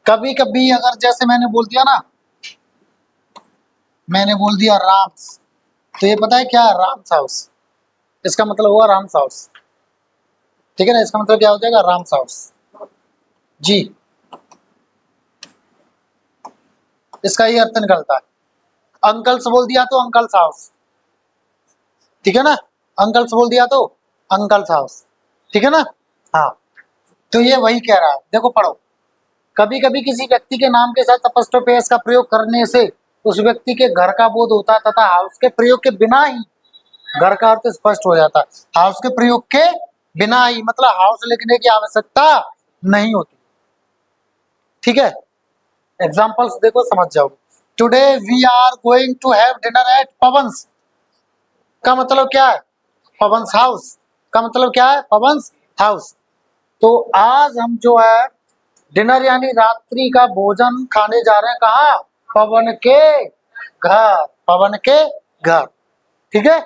कभी कभी अगर जैसे मैंने बोल दिया ना, मैंने बोल दिया राम्स, तो ये पता है क्या है, राम्स हाउस, इसका मतलब हुआ राम्स हाउस, ठीक है ना, इसका मतलब क्या हो जाएगा, राम्स हाउस, जी, इसका ये अर्थ निकलता है, अंकल्स बोल दिया तो अंकल्स हाउस, ठीक है ना, अंकल्स बोल दिया तो अंकल्स हाउस, ठीक है ना। हाँ, तो ये वही कह रहा है, देखो पढ़ो। कभी कभी किसी व्यक्ति के नाम के साथ अपॉस्ट्रोफी एस का प्रयोग करने से उस व्यक्ति के घर का बोध होता है तथा हाउस के प्रयोग के बिना ही घर का अर्थ स्पष्ट हो जाता है। हाउस के प्रयोग के बिना ही मतलब हाउस लिखने की आवश्यकता नहीं होती, ठीक है। एग्जांपल्स देखो समझ जाओगे। Today we are going to have dinner at Pavan's का मतलब क्या है? पवंस हाउस का मतलब क्या है? पवंस हाउस। तो आज हम जो है डिनर यानी रात्रि का भोजन खाने जा रहे हैं, कहाँ? पवन के घर, पवन के घर, ठीक है,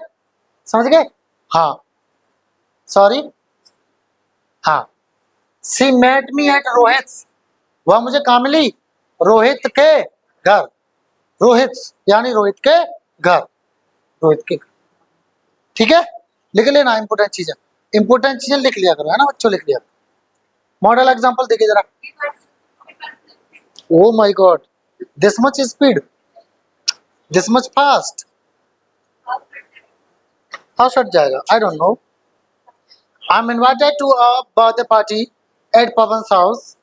समझ गए। हाँ, सॉरी, हाँ, she met me at Rohit, वह मुझे कहाँ मिली? रोहित के घर, रोहित यानी रोहित के घर, रोहित के घर, ठीक है। लिख लेना, इंपोर्टेंट चीजें, इंपोर्टेंट चीजें लिख लिया करो, है ना बच्चों, लिख लिया। मॉडल एग्जांपल देखिए जरा। Oh my god, this much speed, this much fast, how shut जाएगा? I don't know. I am invited to a birthday party at Pavan's house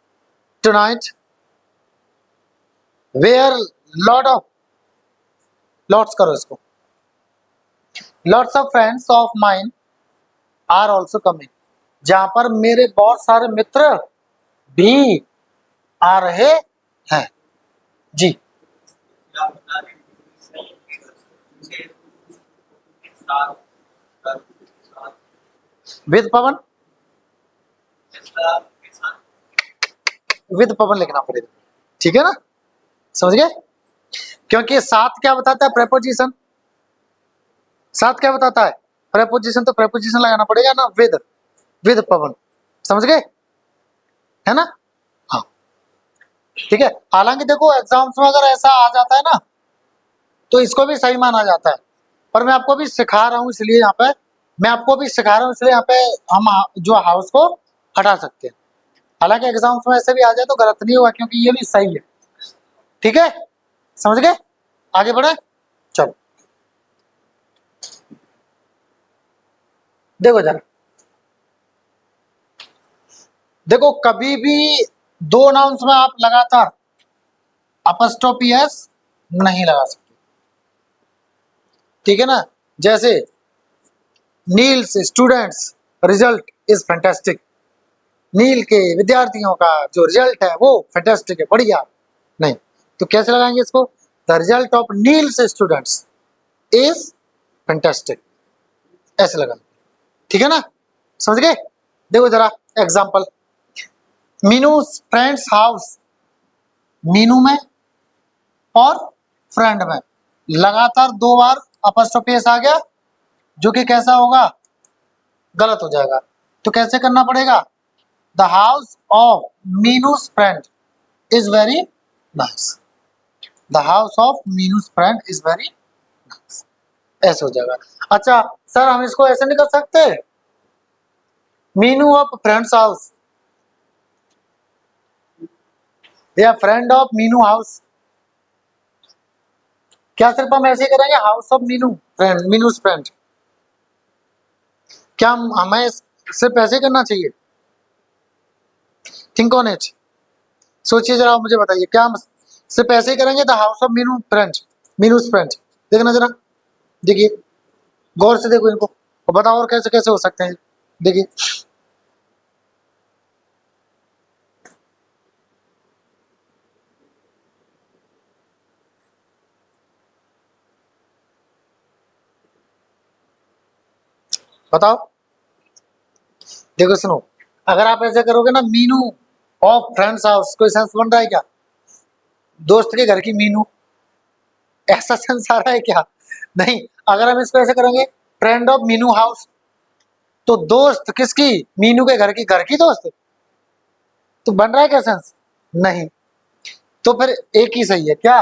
tonight where lot of, lots करो इसको, lots of friends of mine are also coming, जहां पर मेरे बहुत सारे मित्र भी आ रहे हैं, जी। विद पवन, विद पवन लिखना पड़ेगा, ठीक है ना, समझ गए। क्योंकि साथ क्या बताता है? प्रेपोजिशन, साथ क्या बताता है? प्रेपोजिशन, तो प्रेपोजिशन लगाना पड़ेगा ना, विद पवन, समझ गए, है ना। हाँ, ठीक है। हालांकि देखो एग्जाम्स में अगर ऐसा आ जाता है ना तो इसको भी सही माना जाता है, पर मैं आपको भी सिखा रहा हूँ इसलिए यहाँ पे, मैं आपको भी सिखा रहा हूँ इसलिए यहाँ पे हम जो हाउस को हटा सकते हैं। हालांकि एग्जाम्स में ऐसे भी आ जाए तो गलत नहीं होगा क्योंकि ये भी सही है, ठीक है, समझ गए। आगे बढ़े, चलो देखो जरा, देखो कभी भी दो नाउन्स में आप लगातार अपस्ट्रोफी एस नहीं लगा सकते, ठीक है ना। जैसे Neil's students result is fantastic, Neil के विद्यार्थियों का जो रिजल्ट है वो फैंटास्टिक है, बढ़िया। नहीं, तो कैसे लगाएंगे इसको? The result of Niels students is fantastic, ऐसे लगाएंगे, ठीक है ना, समझ गए। देखो जरा example, Meenu friends house, Meenu में और फ्रेंड में लगातार दो बार अपस्ट्रोफी एस आ गया, जो कि कैसा होगा? गलत हो जाएगा। तो कैसे करना पड़ेगा? The house of Meenu's friend is very nice, the house of Meenu's friend is very nice, ऐसे हो जाएगा। अच्छा सर, हम इसको ऐसे नहीं कर सकते? मीनू ऑफ फ्रेंड्स हाउस या फ्रेंड ऑफ मीनू हाउस, क्या सिर्फ हम ऐसे ही करेंगे? House of Meenu friend, Meenu's friend, क्या हमें सिर्फ ऐसे ही करना चाहिए? थिंक ऑन इट, सोचिए जरा, मुझे बताइए, क्या हम सिर्फ ऐसे ही करेंगे? The house of Meenu friend, Meenu's friend, देखना जरा, देखिए गौर से देखो इनको और बताओ और कैसे कैसे हो सकते हैं, देखिए। बताओ, देखो सुनो, अगर आप ऐसे करोगे ना, मीनू ऑफ फ्रेंड्स हाउस, कोई सेंस बन रहा है क्या? दोस्त के घर की मीनू, ऐसा सेंस आ रहा है क्या? नहीं। अगर हम इसको ऐसे करेंगे, फ्रेंड ऑफ मीनू हाउस, तो दोस्त किसकी? मीनू के घर की दोस्त, तो बन रहा है क्या सेंस? नहीं। तो फिर एक ही सही है क्या?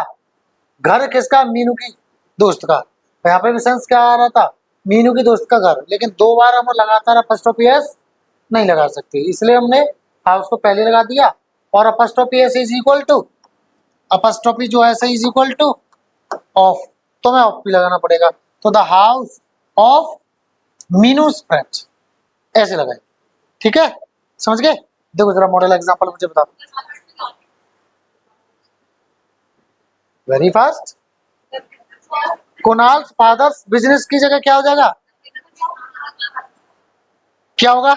घर किसका? मीनू की दोस्त का। तो यहाँ पे भी सेंस क्या आ रहा था? मीनू की दोस्त का घर, लेकिन दो बार हम लगातार अपस्ट्रोफी एस नहीं लगा सकते, इसलिए हमने हाउस को पहले लगा दिया, और अपस्ट्रोफी एस इज इक्वल टू, अपस्ट्रोफी जो है इज इक्वल टू ऑफ, तो हमें ऑफ भी लगाना पड़ेगा। तो the house of Meenu's friend, ऐसे लगाए, ठीक है, समझ गए। देखो जरा मॉडल एग्जांपल मुझे बताओ, very fast. Kunal father's business की जगह क्या हो जाएगा, क्या होगा,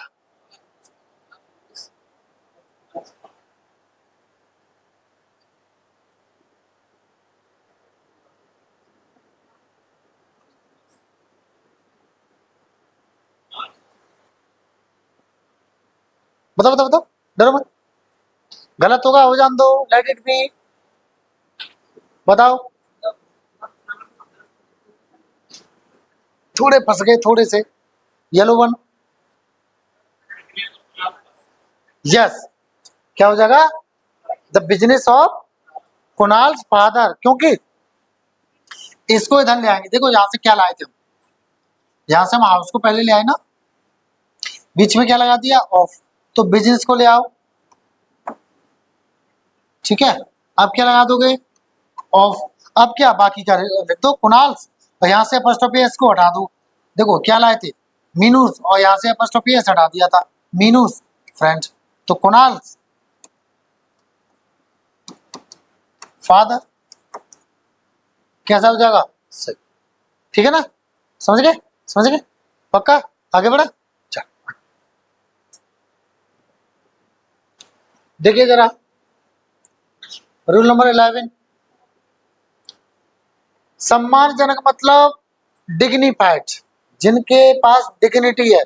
बताओ बताओ बताओ, डरो मत, गलत होगा हो जान दो, लेट इट बी, बताओ। थोड़े फंस गए थोड़े से, येलो वन, यस, क्या हो जाएगा, the business of Kunal father, क्योंकि इसको इधर ले आएंगे, देखो यहाँ से क्या लाए थे हम, यहाँ से हम हाउस को पहले ले आए ना, बीच में क्या लगा दिया, ऑफ, तो बिजनेस को ले आओ, ठीक है, अब क्या लगा दोगे, ऑफ, अब क्या बाकी क्या लिख दो, कुणाल्स, और यहाँ से अपॉस्ट्रोफी एस को हटा दो, देखो क्या लाए थे, मीनूस, और यहाँ से अपॉस्ट्रोफी एस हटा दिया था, मीनूस फ्रेंड्स, तो कुणाल्स फादर, कैसा हो जाएगा, सही, ठीक है ना, समझ गए, समझ गए, पक्का, आगे बढ़ा, चल देखिए जरा, रूल नंबर 11, सम्मानजनक मतलब डिग्निफाइड, जिनके पास डिग्निटी है,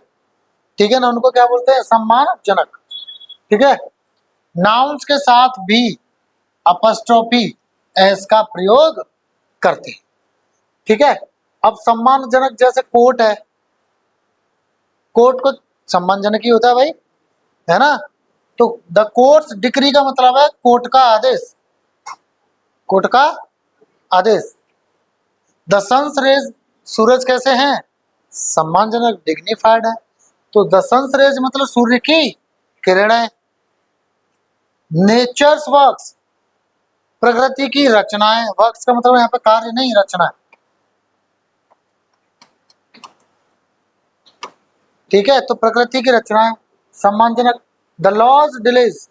ठीक है ना, उनको क्या बोलते हैं, सम्मानजनक, ठीक है, नाउन्स के साथ भी अपस्ट्रोफी एस का प्रयोग करते हैं, ठीक है। अब सम्मानजनक जैसे कोर्ट है, कोर्ट को सम्मानजनक ही होता है भाई, है ना, तो द कोर्ट्स डिक्री का मतलब है कोर्ट का आदेश, कोर्ट का आदेश। द सन्स रेज, सूरज कैसे हैं, सम्मानजनक डिग्निफाइड है, तो द सन्स रेज मतलब सूर्य की किरणें। नेचर्स वर्क्स, प्रकृति की रचनाएं, वर्क्स का मतलब यहाँ पे कार्य नहीं, रचना, ठीक है, तो प्रकृति की रचनाएं सम्मानजनक। द लॉज डिलेज,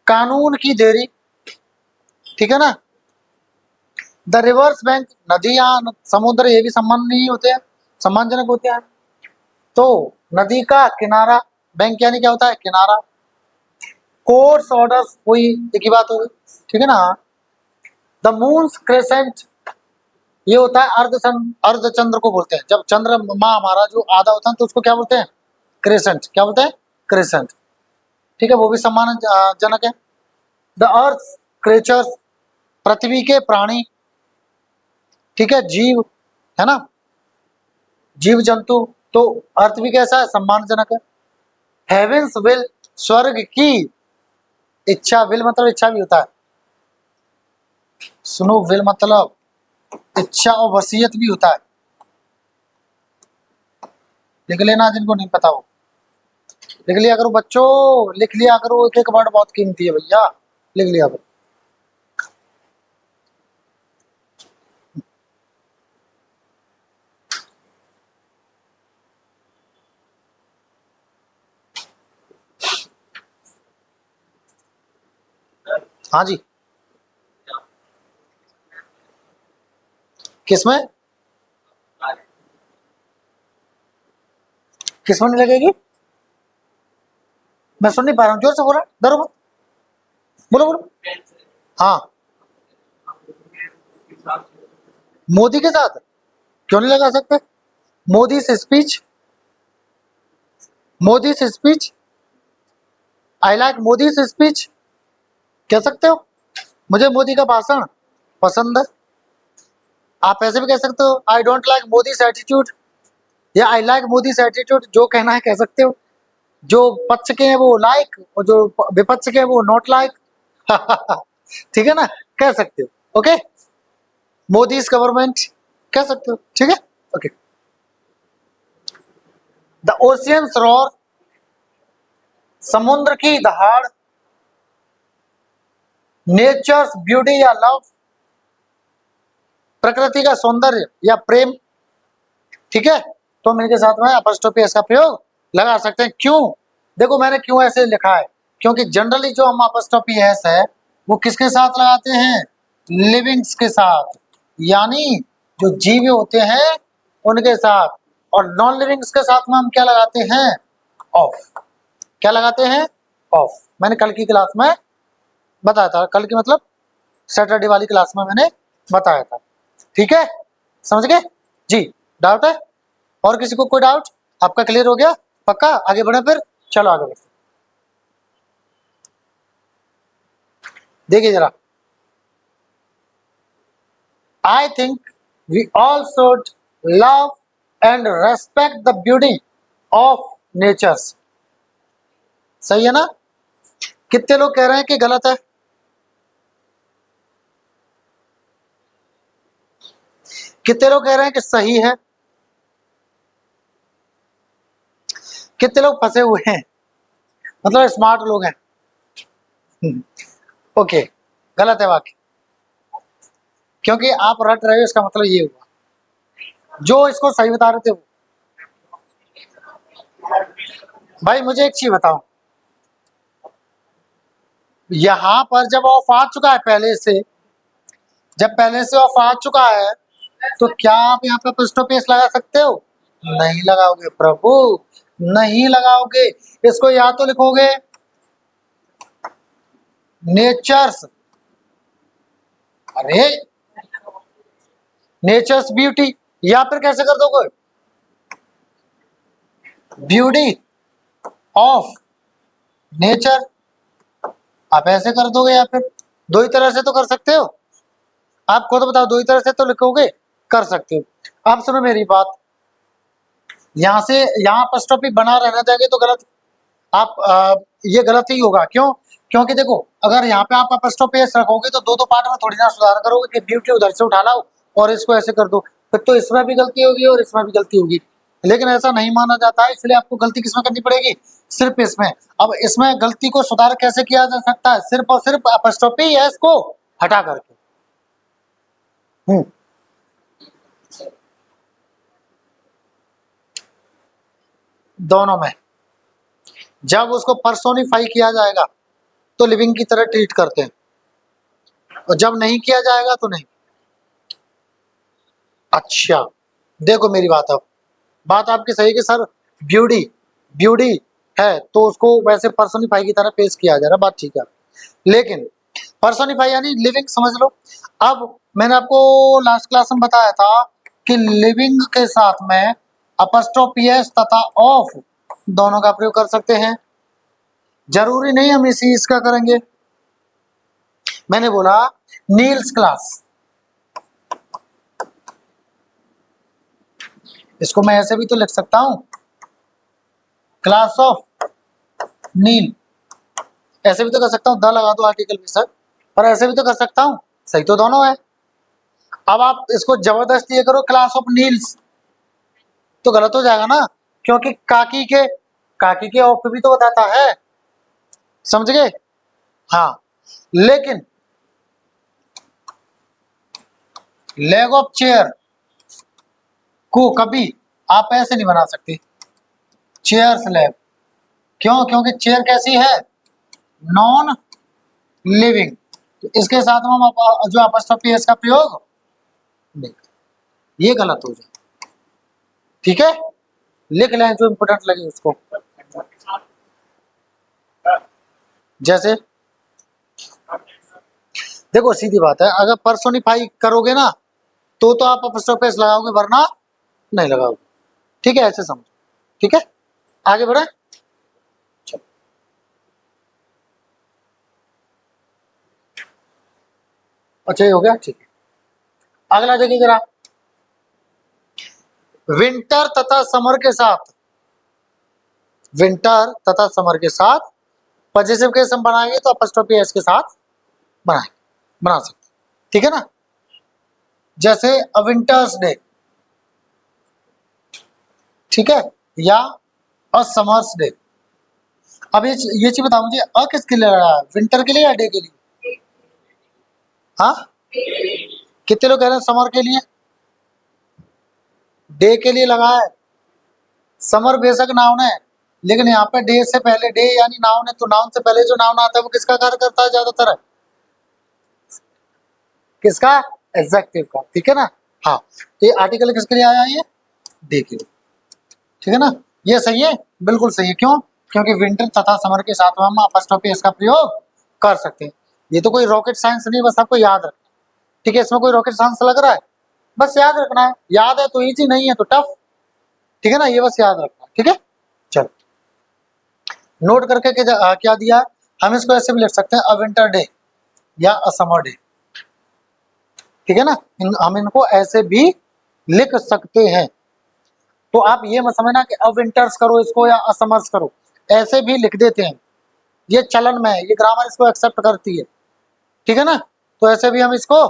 कानून की देरी, ठीक है ना। द रिवर्स बैंक, नदियां समुद्र ये भी सम्मान नहीं होते हैं, सम्मानजनक होते हैं, तो नदी का किनारा, बैंक यानी क्या होता है, किनारा। कोर्ट्स ऑर्डर्स वही एक ही बात होगी, ठीक है ना। द मून्स क्रेसेंट, ये होता है अर्धचंद्र को बोलते हैं, जब चंद्र माँ हमारा जो आधा होता है तो उसको क्या बोलते हैं, क्रेसेंट, क्या बोलते हैं, क्रेसेंट, ठीक है, वो भी सम्मानजनक है। द अर्थ क्रेचर्स, पृथ्वी के प्राणी, ठीक है, जीव, है ना, जीव जंतु, तो अर्थ भी कैसा है, सम्मानजनक है। हेवेंस विल, स्वर्ग की इच्छा, विल मतलब इच्छा भी होता है, सुनो, विल मतलब इच्छा और वसीयत भी होता है, लिख लेना जिनको नहीं पता हो, लिख लिया करो बच्चों, लिख लिया करो, एक एक वर्ड बहुत कीमती है भैया, लिख लिया करो। हाँ जी, किसमें, किसमें नहीं लगेगी, मैं सुन नहीं पा रहा हूँ, जोर से बोला, डरो मत, बोलो बोलो, हाँ, मोदी के साथ क्यों नहीं लगा सकते, मोदी से स्पीच, मोदी से स्पीच, आई लाइक मोदी से स्पीच कह सकते हो, मुझे मोदी का भाषण पसंद है, आप ऐसे भी कह सकते हो, I don't like Modi attitude, या आई लाइक मोदी एटीट्यूड, जो कहना है कह सकते हो, जो पक्ष के हैं वो लाइक, और जो विपक्ष के हैं वो नॉट लाइक, ठीक है ना, कह सकते हो, ओके, मोदी गवर्नमेंट कह सकते हो, ठीक है, ओके। द ओशियंस रोर, समुद्र की दहाड़, नेचर्स ब्यूटी या लव, प्रकृति का सौंदर्य या प्रेम, ठीक है, तो हम इनके साथ में अपॉस्ट्रोफी एस का प्रयोग लगा सकते हैं। क्यों? देखो मैंने क्यों ऐसे लिखा है, क्योंकि जनरली जो हम अपॉस्ट्रोफी एस है वो किसके साथ लगाते हैं? लिविंग्स के साथ, यानी जो जीव होते हैं उनके साथ। और नॉन लिविंग्स के साथ में हम क्या लगाते हैं? ऑफ। क्या लगाते हैं? ऑफ। मैंने कल की क्लास में बताया था, कल की मतलब सैटरडे वाली क्लास में मैंने बताया था। ठीक है, समझ गए जी? डाउट है और किसी को? कोई डाउट? आपका क्लियर हो गया? पक्का? आगे बढ़े फिर, चलो आगे बढ़ते। देखिए जरा, I think we all should love and respect the beauty of natures. सही है ना? कितने लोग कह रहे हैं कि गलत है? कितने लोग कह रहे हैं कि सही है? कितने लोग फंसे हुए हैं, मतलब स्मार्ट लोग हैं? ओके, गलत है वाकई, क्योंकि आप रट रहे हो, इसका मतलब ये हुआ जो इसको सही बता रहे थे वो। भाई मुझे एक चीज बताओ, यहां पर जब ऑफ आ चुका है पहले से, जब पहले से ऑफ आ चुका है, तो क्या आप यहाँ पे फर्स्ट पेस लगा सकते हो? नहीं लगाओगे प्रभु, नहीं लगाओगे। इसको या तो लिखोगे नेचर्स, अरे नेचर्स ब्यूटी, या फिर कैसे कर दोगे? ब्यूटी ऑफ नेचर, आप ऐसे कर दोगे, या फिर दो ही तरह से तो कर सकते हो। आप खुद बताओ, दो ही तरह से तो लिखोगे, कर सकते हो। आप सुनो मेरी बात, यहां से यहां अपॉस्ट्रोफी बना रहना चाहिए तो गलत, आप ये गलत ही होगा। क्यों? क्योंकि देखो, अगर यहाँ पे आप अपॉस्ट्रोफी एस रखोगे तो दो दो पार्ट में थोड़ी ना सुधार करोगे कि ब्यूटी उधर से उठा लाओ और इसको ऐसे कर दो, फिर तो इसमें भी गलती होगी और इसमें भी गलती होगी। लेकिन ऐसा नहीं माना जाता है, इसलिए आपको गलती किसमें करनी पड़ेगी? सिर्फ इसमें। अब इसमें गलती को सुधार कैसे किया जा सकता है? सिर्फ और सिर्फ अपॉस्ट्रोफी एस को हटा करके। दोनों में, जब उसको पर्सोनिफाई किया जाएगा तो लिविंग की तरह ट्रीट करते हैं, और जब नहीं किया जाएगा तो नहीं। अच्छा, देखो मेरी बात, अब बात आपकी सही है कि सर ब्यूटी ब्यूटी है तो उसको वैसे पर्सोनिफाई की तरह पेश किया जा रहा है, बात ठीक है। लेकिन पर्सोनिफाई यानी लिविंग समझ लो। अब मैंने आपको लास्ट क्लास में बताया था कि लिविंग के साथ में अपॉस्ट्रोफी एस तथा ऑफ दोनों का प्रयोग कर सकते हैं, जरूरी नहीं हम इसी इसका करेंगे। मैंने बोला नील्स क्लास, इसको मैं ऐसे भी तो लिख सकता हूं, क्लास ऑफ नील, ऐसे भी तो कर सकता हूँ, द लगा दो आर्टिकल में सर, पर ऐसे भी तो कर सकता हूँ। सही तो दोनों है। अब आप इसको जबरदस्ती ये करो क्लास ऑफ नील्स, तो गलत हो जाएगा ना, क्योंकि काकी के ऑफ भी तो बताता है, समझ गए? हाँ, लेकिन लेग ऑफ चेयर को कभी आप ऐसे नहीं बना सकते, चेयर्स लेग। क्यों? क्योंकि चेयर कैसी है? नॉन लिविंग, तो इसके साथ में हम जो अपॉस्ट्रोफी एस का प्रयोग नहीं, ये गलत हो जाए। ठीक है, लिख लें जो इंपोर्टेंट लगे उसको। जैसे देखो सीधी बात है, अगर पर्सोनिफाई करोगे ना तो आप अपॉस्ट्रोफी एस लगाओगे, वरना नहीं लगाओगे। ठीक है, ऐसे समझो। ठीक है, आगे बढ़े। चलो, अच्छा ये हो गया, ठीक है। अगला देखिए जरा, विंटर तथा समर के साथ, विंटर तथा समर के साथ पॉजिटिव केस हम बनाएंगे तो अपॉस्ट्रोफी एस के साथ बनाएंगे, बना सकते। ठीक है ना? जैसे अ विंटर्स डे, ठीक है, या अ समर्स डे। अब ये चीज बताओ मुझे, अ किसके लिए लगा है, विंटर के लिए या डे के लिए? हाँ, कितने लोग कह रहे हैं समर के लिए? डे के लिए लगा है। समर बेशक नाउन है, लेकिन यहाँ पे डे से पहले डे यानी नाउन है, तो नाउन से पहले जो नाउन आता है वो किसका कार्य करता है ज्यादातर? किसका? एडजेक्टिव का, ठीक है ना। हाँ, तो ये आर्टिकल किसके लिए आया है? ये डे के लिए, ठीक है ना। ये सही है, बिल्कुल सही है। क्यों? क्योंकि विंटर तथा समर के साथ हम अपॉस्ट्रोफी इसका प्रयोग कर सकते हैं। ये तो कोई रॉकेट साइंस नहीं, बस आपको याद रखना, ठीक है। इसमें कोई रॉकेट साइंस लग रहा है? बस याद रखना है, याद है तो इजी, नहीं है तो टफ, ठीक है ना। ये बस याद रखना, ठीक है। चलो नोट करके क्या दिया है? हम इसको ऐसे भी लिख सकते हैं, अ विंटर डे या अ समर डे, ठीक है ना। हम इनको ऐसे भी लिख सकते हैं। तो आप ये मत समझना कि अब विंटर्स करो इसको या असमर्स करो, ऐसे भी लिख देते हैं। ये चलन में है, ये ग्रामर इसको एक्सेप्ट करती है, ठीक है ना। तो ऐसे भी हम इसको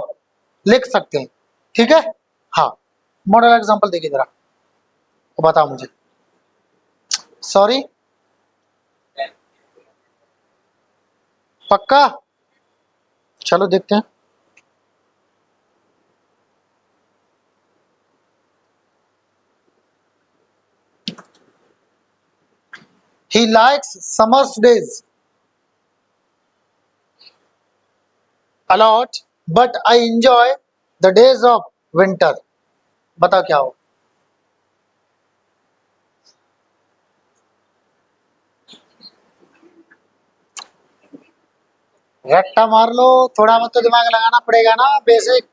लिख सकते हैं, ठीक है। हाँ, मॉडल एग्जांपल देखिए जरा, तो बताओ मुझे। सॉरी, पक्का? चलो देखते हैं। He likes summer's days a lot, but I enjoy the days of winter. बताओ क्या हो? रट्टा मार लो, थोड़ा बहुत तो दिमाग लगाना पड़ेगा ना, बेसिक।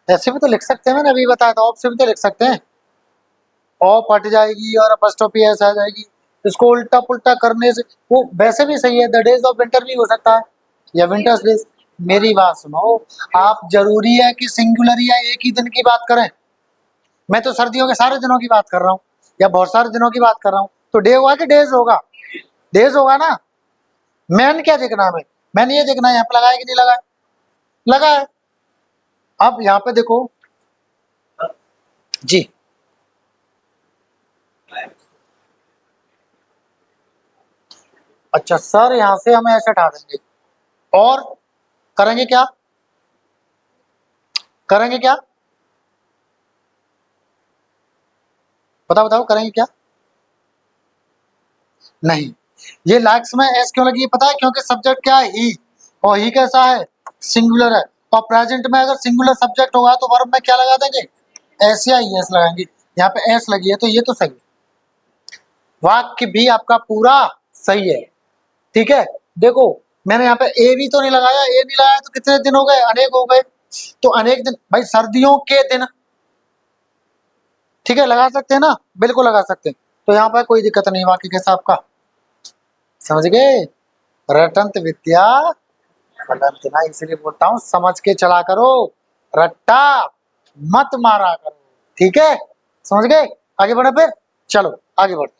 ऐसे भी तो लिख सकते हैं, मैंने अभी बताया था, ऑफ से भी तो लिख सकते हैं। ऑफ हट जाएगी और अपॉस्ट्रोफी ऐसे आ जाएगी, इसको उल्टा पुल्टा करने से वो वैसे भी सही है। द डेज ऑफ विंटर भी हो सकता है, या विंटर्स डेज। मेरी बात सुनो, आप जरूरी है कि सिंगुलर या एक ही दिन की बात करें? मैं तो सर्दियों के सारे दिनों की बात कर रहा हूँ, या बहुत सारे दिनों की बात कर रहा हूँ। तो डे होगा कि डेज होगा? डेज होगा ना। मैन क्या देखना है? मैंने ये देखना है यहाँ पे लगा है कि नहीं लगा है? लगा है। अब यहाँ पे देखो जी, अच्छा सर, यहाँ से हमें ऐसे हटा देंगे और करेंगे क्या? करेंगे क्या? बताओ बताओ, करेंगे क्या? नहीं, ये लाइक्स में एस क्यों लगी है पता है? क्योंकि सब्जेक्ट क्या है? ही, और ही कैसा है? सिंगुलर है। और प्रेजेंट में अगर सिंगुलर सब्जेक्ट होगा तो वर्ब में क्या लगा देंगे? एस या ई एस लगाएंगे। यहाँ पे एस लगी है तो ये तो सही है। वाक्य भी आपका पूरा सही है, ठीक है। देखो, मैंने यहाँ पे ए भी तो नहीं लगाया, ए नहीं लगाया तो कितने दिन हो गए? अनेक हो गए। तो अनेक दिन भाई, सर्दियों के दिन, ठीक है, लगा सकते हैं ना, बिल्कुल लगा सकते हैं। तो यहाँ पर कोई दिक्कत नहीं वाक्य के साथ का, समझ गए। रटंत विद्या फलंत ना, इसलिए बोलता हूँ समझ के चला करो, रट्टा मत मारा करो, ठीक है। समझ गए? आगे बढ़े फिर, चलो आगे बढ़ते।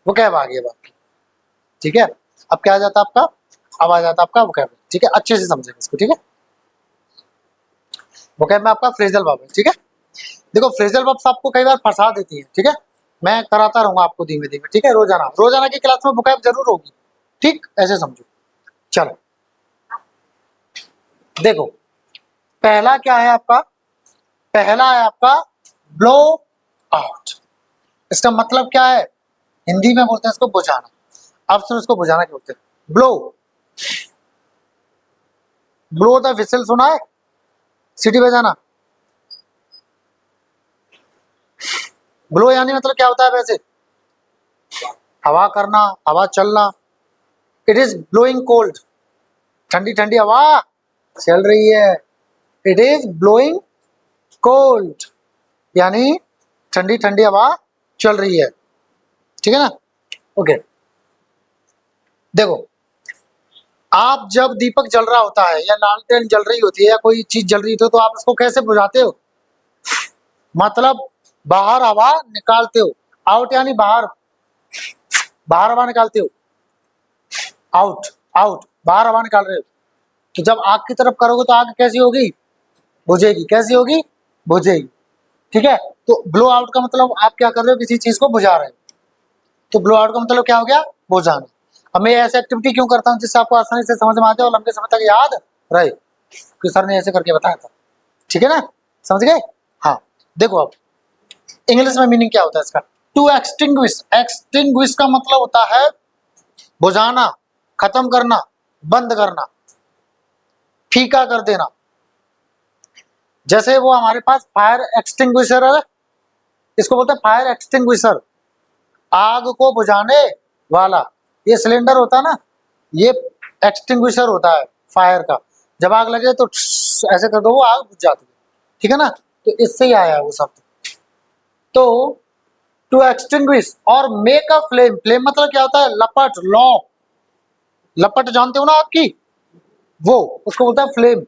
वो क्या आ गया बात, ठीक है। अब क्या आ जाता आपका? अब आ जाता आपका वोकैब, ठीक है। अच्छे से समझेंगे इसको, ठीक है। वोकैब में आपका फ्रेजल वर्ब है, ठीक है। देखो, फ्रेजल वर्ब्स आपको कई बार फंसा देती है, ठीक है। मैं कराता रहूंगा आपको धीमे धीमे, ठीक है। रोजाना रोजाना की क्लास में वोकैब जरूर होगी, ठीक, ऐसे समझो। चलो देखो, पहला क्या है आपका? पहला है आपका ब्लो आउट। इसका मतलब क्या है? हिंदी में बोलते हैं इसको बुझाना। आप सुनो, इसको बुझाना क्या बोलते हैं? ब्लो, ब्लो द विसल सुना है? सीटी बजाना। ब्लो यानी मतलब क्या होता है वैसे? हवा करना, हवा चलना। इट इज ब्लोइंग कोल्ड, ठंडी ठंडी हवा चल रही है। इट इज ब्लोइंग कोल्ड, यानी ठंडी ठंडी हवा चल रही है, ठीक है ना। ओके, देखो, आप जब दीपक जल रहा होता है या लालटेन जल रही होती है या कोई चीज जल रही होती है तो आप इसको कैसे बुझाते हो? मतलब बाहर हवा निकालते हो। आउट यानी बाहर, बाहर हवा निकालते हो। आउट, आउट, बाहर हवा निकाल रहे हो। तो जब आग की तरफ करोगे तो आग कैसी होगी? बुझेगी। कैसी होगी? बुझेगी, ठीक है। तो ब्लो आउट का मतलब आप क्या कर रहे हो? किसी चीज को बुझा रहे हो। तो ब्लो आउट का मतलब क्या हो गया? बुझाना। अब मैं ऐसी एक्टिविटी क्यों करता हूँ जिससे आपको आसानी से समझ में आ जाए और लंबे समय तक याद रहे कि सर ने ऐसे करके बताया था। ठीक है ना, समझ गए? हाँ, देखो अब इंग्लिश में मीनिंग क्या होता है इसका? To extinguish. एक्सटिंग्विश का मतलब होता है बुझाना, खत्म करना, बंद करना, फीका कर देना। जैसे वो हमारे पास फायर एक्सटिंग्विशर है, इसको बोलते हैं फायर एक्सटिंग्विशर, आग को बुझाने वाला। ये सिलेंडर होता है ना, ये एक्सटिंग्विशर होता है फायर का। जब आग लगे तो ऐसे कर दो, वो आग बुझ जाती है। ठीक है ना, तो इससे ही आया है वो शब्द। तो टू एक्सटिंग्विश और मेक अ फ्लेम। फ्लेम मतलब क्या होता है? लपट, लौ। लपट जानते हो ना आपकी, वो उसको बोलता है फ्लेम।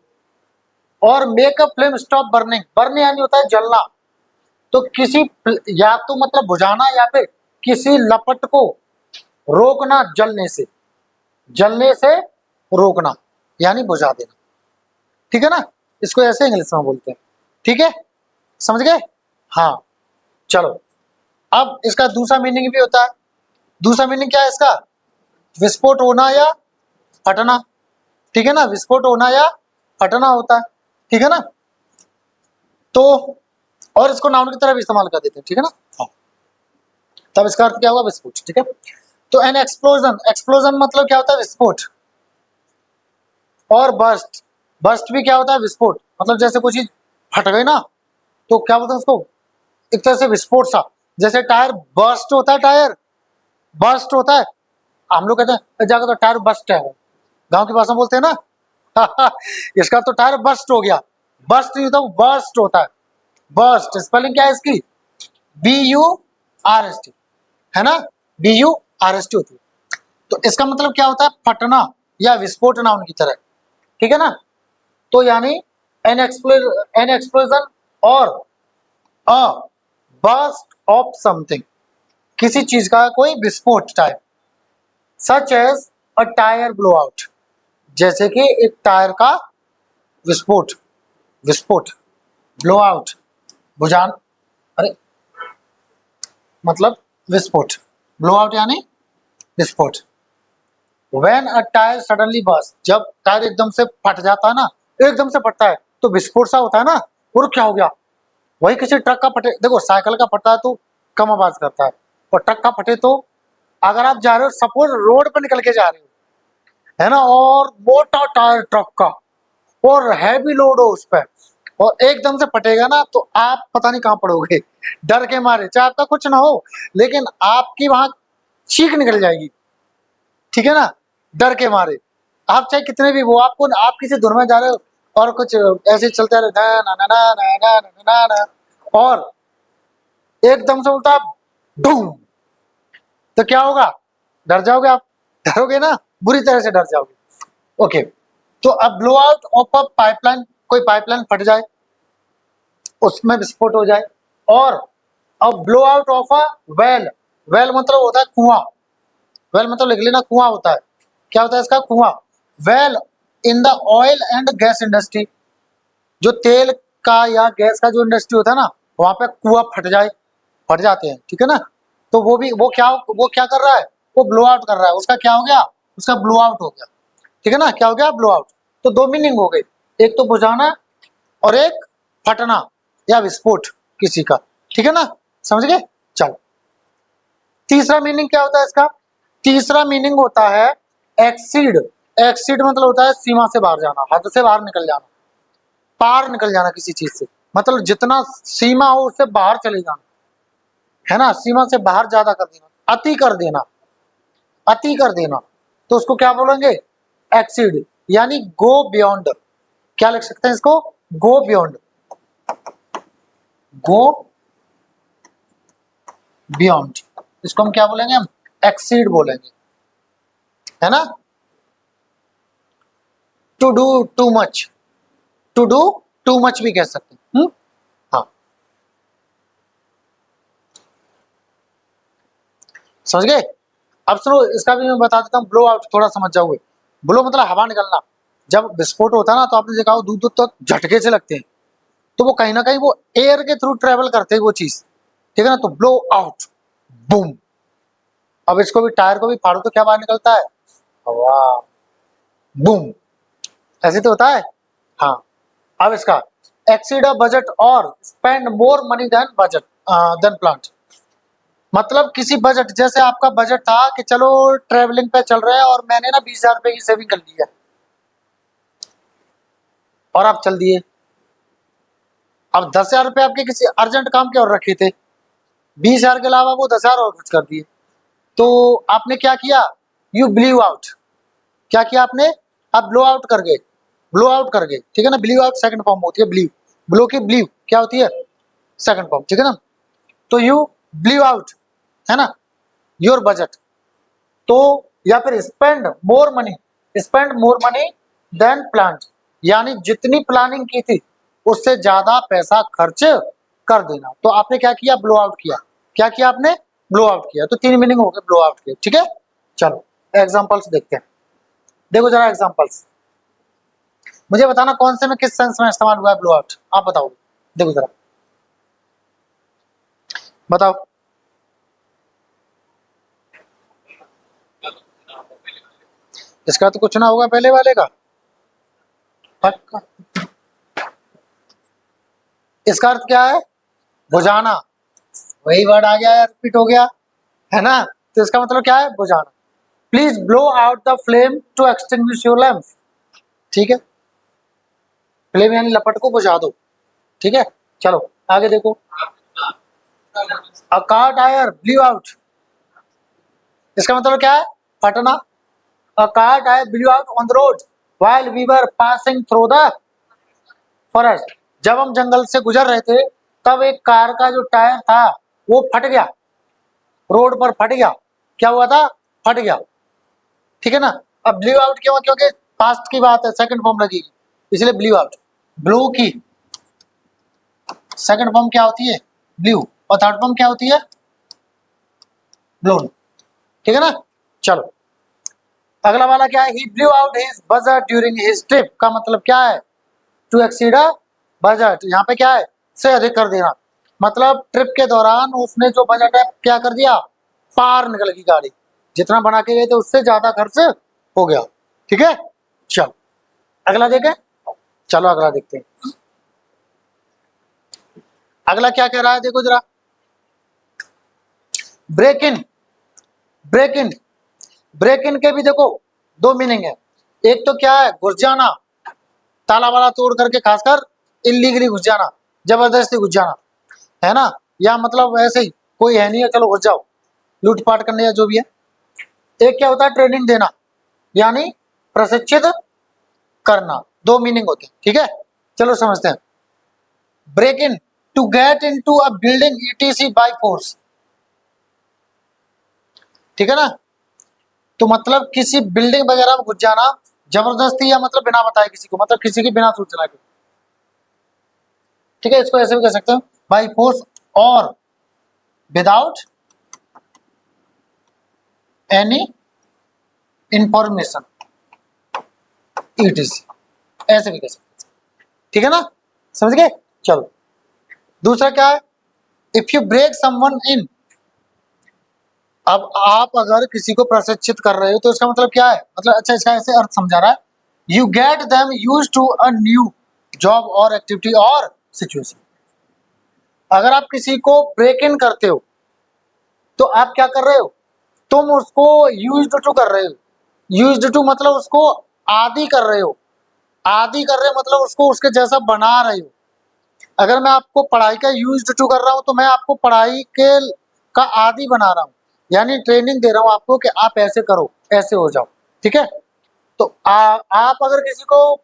और make a flame stop burning. Burn यानी होता है जलना। तो किसी या तो मतलब बुझाना या फिर किसी लपट को रोकना, जलने से रोकना यानी बुझा देना। ठीक है ना, इसको ऐसे इंग्लिश में बोलते हैं। ठीक है, समझ गए? हाँ, चलो अब इसका दूसरा मीनिंग भी होता है। दूसरा मीनिंग क्या है इसका? विस्फोट होना या फटना। ठीक है ना, विस्फोट होना या फटना होता है। ठीक है ना, तो और इसको नाउन की तरह भी इस्तेमाल कर देते हैं। ठीक है ना, हाँ, तब इसका अर्थ क्या होगा? विस्फोट। ठीक है, तो एन एक्सप्लोजन। एक्सप्लोजन मतलब क्या होता है? विस्फोट। और बर्स्ट। बर्स्ट भी क्या होता है? विस्फोट। मतलब जैसे कोई चीज फट गई ना, तो क्या बोलते हैं उसको? एक तरह से विस्फोट सा। जैसे टायर बर्स्ट होता है, टायर बर्स्ट होता है, हम लोग कहते हैं जाकर तो टायर बस्ट है, गांव की भाषा में बोलते हैं ना। इसका तो टायर बस्ट हो गया। बस्ट नहीं होता, बर्स्ट होता है। बर्स्ट स्पेलिंग क्या है इसकी? BURST, है ना, BURST होती है। तो इसका मतलब क्या होता है? फटना या विस्फोट, नाउन की तरह। ठीक है ना, तो यानी एन एक्सप्लोजन और अ बर्स्ट ऑफ समथिंग, किसी चीज का कोई विस्फोट type. Such as a tyre blow out, जैसे कि एक टायर का विस्फोट। विस्फोट, ब्लो आउट, बुझान, अरे मतलब विस्फोट, ब्लो आउट यानी विस्फोट। When a tyre suddenly burst, जब टायर एकदम से फट जाता है ना, एकदम से फटता है तो विस्फोट सा होता है ना, और क्या हो गया? वही किसी ट्रक का फटे, देखो साइकिल का फटता है तो कम आवाज करता है, और ट्रक का फटे तो, अगर आप जा रहे हो सपोज रोड पर निकल के जा रहे हो, है ना, और मोटा टायर ट्रक का और हैवी लोड हो उस पर, और एकदम से फटेगा ना, तो आप पता नहीं कहाँ पड़ोगे, डर के मारे। चाहे आपका कुछ ना हो, लेकिन आपकी वहां चीख निकल जाएगी। ठीक है ना, डर के मारे। आप चाहे कितने भी वो, आपको, आप किसी धुन में जा रहे हो और कुछ ऐसे चलते रहे ना ना ना ना ना ना ना ना ना, और एकदम से उल्टा डूम, तो क्या होगा? डर जाओगे आप, डरोगे ना, बुरी तरह से डर जाओगे। ओके, तो अब blow out of a pipeline, कोई पाइपलाइन फट जाए, उसमें विस्फोट हो जाए। और अब blow out of a well. Well मतलब होता है कुआं। वेल मतलब लिख लेना, कुआं होता है। क्या होता है इसका? कुआं। Well in the oil and gas industry, जो तेल का या गैस का जो इंडस्ट्री होता है ना, वहां पे कुआं फट जाए, फट जाते हैं। ठीक है ना, तो वो क्या कर रहा है? वो ब्लो आउट कर रहा है। उसका क्या हो गया? उसका ब्लो आउट हो गया। ठीक है ना, क्या हो गया? Blow out. तो दो मीनिंग हो गई, एक तो बुझाना और एक फटना या विस्फोट किसी का। ठीक है ना, समझ गए? चलो, तीसरा मीनिंग क्या होता है इसका? तीसरा मीनिंग होता है एक्सीड। एक्सीड मतलब होता है सीमा से बाहर जाना, हद से बाहर निकल जाना, पार निकल जाना किसी चीज से, मतलब जितना सीमा हो उससे बाहर चले जाना, है ना, सीमा से बाहर ज्यादा कर देना, अति कर देना, अति कर देना, तो उसको क्या बोलेंगे? एक्सीड, यानी गो बियॉन्ड। क्या लिख सकते हैं इसको? गो बियॉन्ड, गो बियॉन्ड, इसको हम क्या बोलेंगे? हम एक्सीड बोलेंगे, है ना। To do too much, to do too much भी कह सकते हैं। हाँ, समझ गए? अब सुनो, इसका भी मैं बता देता हूँ, ब्लो आउट थोड़ा समझ जाओगे। ब्लो मतलब हवा निकलना। जब विस्फोट होता है ना, तो आपने देखा हो दूर दूर तक झटके से लगते हैं, तो वो कहीं ना कहीं वो एयर के थ्रू ट्रेवल करते हैं वो चीज। ठीक है ना, तो ब्लो आउट, बूम, अब इसको भी, टायर को भी फाड़ो तो क्या बाहर निकलता है? हवा। बूम, ऐसे तो होता है। हाँ, अब इसका एक्सीड अ बजट और spend more money than budget than plan. मतलब किसी बजट, जैसे आपका बजट था कि चलो ट्रेवलिंग पे चल रहे हैं और मैंने ना 20,000 रुपए की सेविंग कर ली है और आप चल दिए। अब 10,000 रुपए आपके किसी अर्जेंट काम के और रखे थे, 20,000 के अलावा वो 10,000 और खर्च कर दिए। तो आपने क्या किया? You ब्लीव out. क्या किया आपने? आप ब्लो आउट कर गए, ब्लो आउट कर गए, ठीक है ना। ब्लीव आउट सेकंड फॉर्म होती है ब्लीव, ब्लो की ब्लीव क्या होती है? सेकंड फॉर्म, ठीक है ना। तो यू ब्लीव आउट, है ना, योर बजट। तो या फिर spend more money than plan, यानी जितनी प्लानिंग की थी उससे ज्यादा पैसा खर्च कर देना। तो आपने क्या किया? ब्लो आउट किया। क्या किया आपने? ब्लो आउट किया। तो तीन मीनिंग हो गए ब्लो आउट के, ठीक है। चलो एग्जांपल्स देखते हैं। देखो जरा एग्जांपल्स, मुझे बताना कौन से में किस सेंस में इस्तेमाल हुआ है ब्लो आउट, आप बताओ। देखो जरा बताओ। इसका तो कुछ ना होगा पहले वाले का, पक्का। इसका अर्थ क्या है? बुझाना। वही वर्ड आ गया यार, रिपीट हो गया, है ना। तो इसका मतलब क्या है? बुझाना। Please blow out the flame to extinguish your lamp, ठीक है। फ्लेम यानी लपट को बुझा दो, ठीक है। चलो आगे देखो। A car tyre blew out, इसका मतलब क्या है? फटना। A car tyre blew out on the road while we were passing through the forest. जब हम जंगल से गुजर रहे थे तब एक कार का जो टायर था वो फट गया, रोड पर फट गया। क्या हुआ था? फट गया, ठीक है ना। अब ब्लू आउट क्यों? क्योंकि पास्ट की बात है, सेकंड फॉर्म लगेगी, इसलिए ब्लू आउट। ब्लू की सेकंड फॉर्म क्या होती है? ब्लू। और थर्ड फॉर्म क्या होती है? ब्लोन, ठीक है ना। चलो अगला वाला क्या है? He blew out his budget during his trip, का मतलब क्या है? टू एक्सीड अ बजट, यहाँ पे क्या है? से अधिक कर देना। मतलब ट्रिप के दौरान उसने जो बजट है क्या कर दिया? पार निकल गई गाड़ी, जितना बना के गए थे उससे ज्यादा खर्च हो गया, ठीक है। चलो अगला देखें। चलो अगला देखते हैं। अगला क्या कह रहा है? देखो जरा, break in. Break in, break in के भी देखो दो मीनिंग है। एक तो क्या है? घुस जाना, ताला वाला तोड़ करके, खासकर इलीगली घुस जाना, जबरदस्ती घुस जाना, है ना। या मतलब ऐसे ही कोई है नहीं है चलो घुस जाओ, लूटपाट करने या जो भी है। एक क्या होता है? ट्रेनिंग देना, यानी प्रशिक्षित करना। दो मीनिंग होते हैं, ठीक है। चलो समझते हैं। Break in, to get into a building etc by force, ठीक है ना। तो मतलब किसी बिल्डिंग वगैरह में घुस जाना जबरदस्ती, या मतलब बिना बताए किसी को, मतलब किसी की बिना सूचना के, ठीक है। इसको ऐसे भी कह सकते हो, बाय फोर्स और विदाउट एनी इंफॉर्मेशन ईटीसी, ऐसे भी कह सकते हैं, ठीक है ना। समझ गए। चलो दूसरा क्या है? If you break someone in. अब आप अगर किसी को प्रशिक्षित कर रहे हो तो इसका मतलब क्या है? मतलब अच्छा, इसका ऐसे अर्थ समझा रहा है, you get them use to a new job और एक्टिविटी और सिचुएशन। अगर आप किसी को ब्रेक इन करते हो तो आप क्या कर रहे हो? तुम उसको यूज्ड टू कर रहे हो। यूज्ड टू मतलब उसको आदी कर रहे हो। आदी कर रहे हो मतलब उसको उसके जैसा बना रहे हो। अगर मैं आपको पढ़ाई का यूज्ड टू कर रहा हूं तो मैं आपको पढ़ाई के का आदी बना रहा हूं, यानी ट्रेनिंग दे रहा हूं आपको कि आप ऐसे करो, ऐसे हो जाओ, ठीक है। तो आप अगर किसी को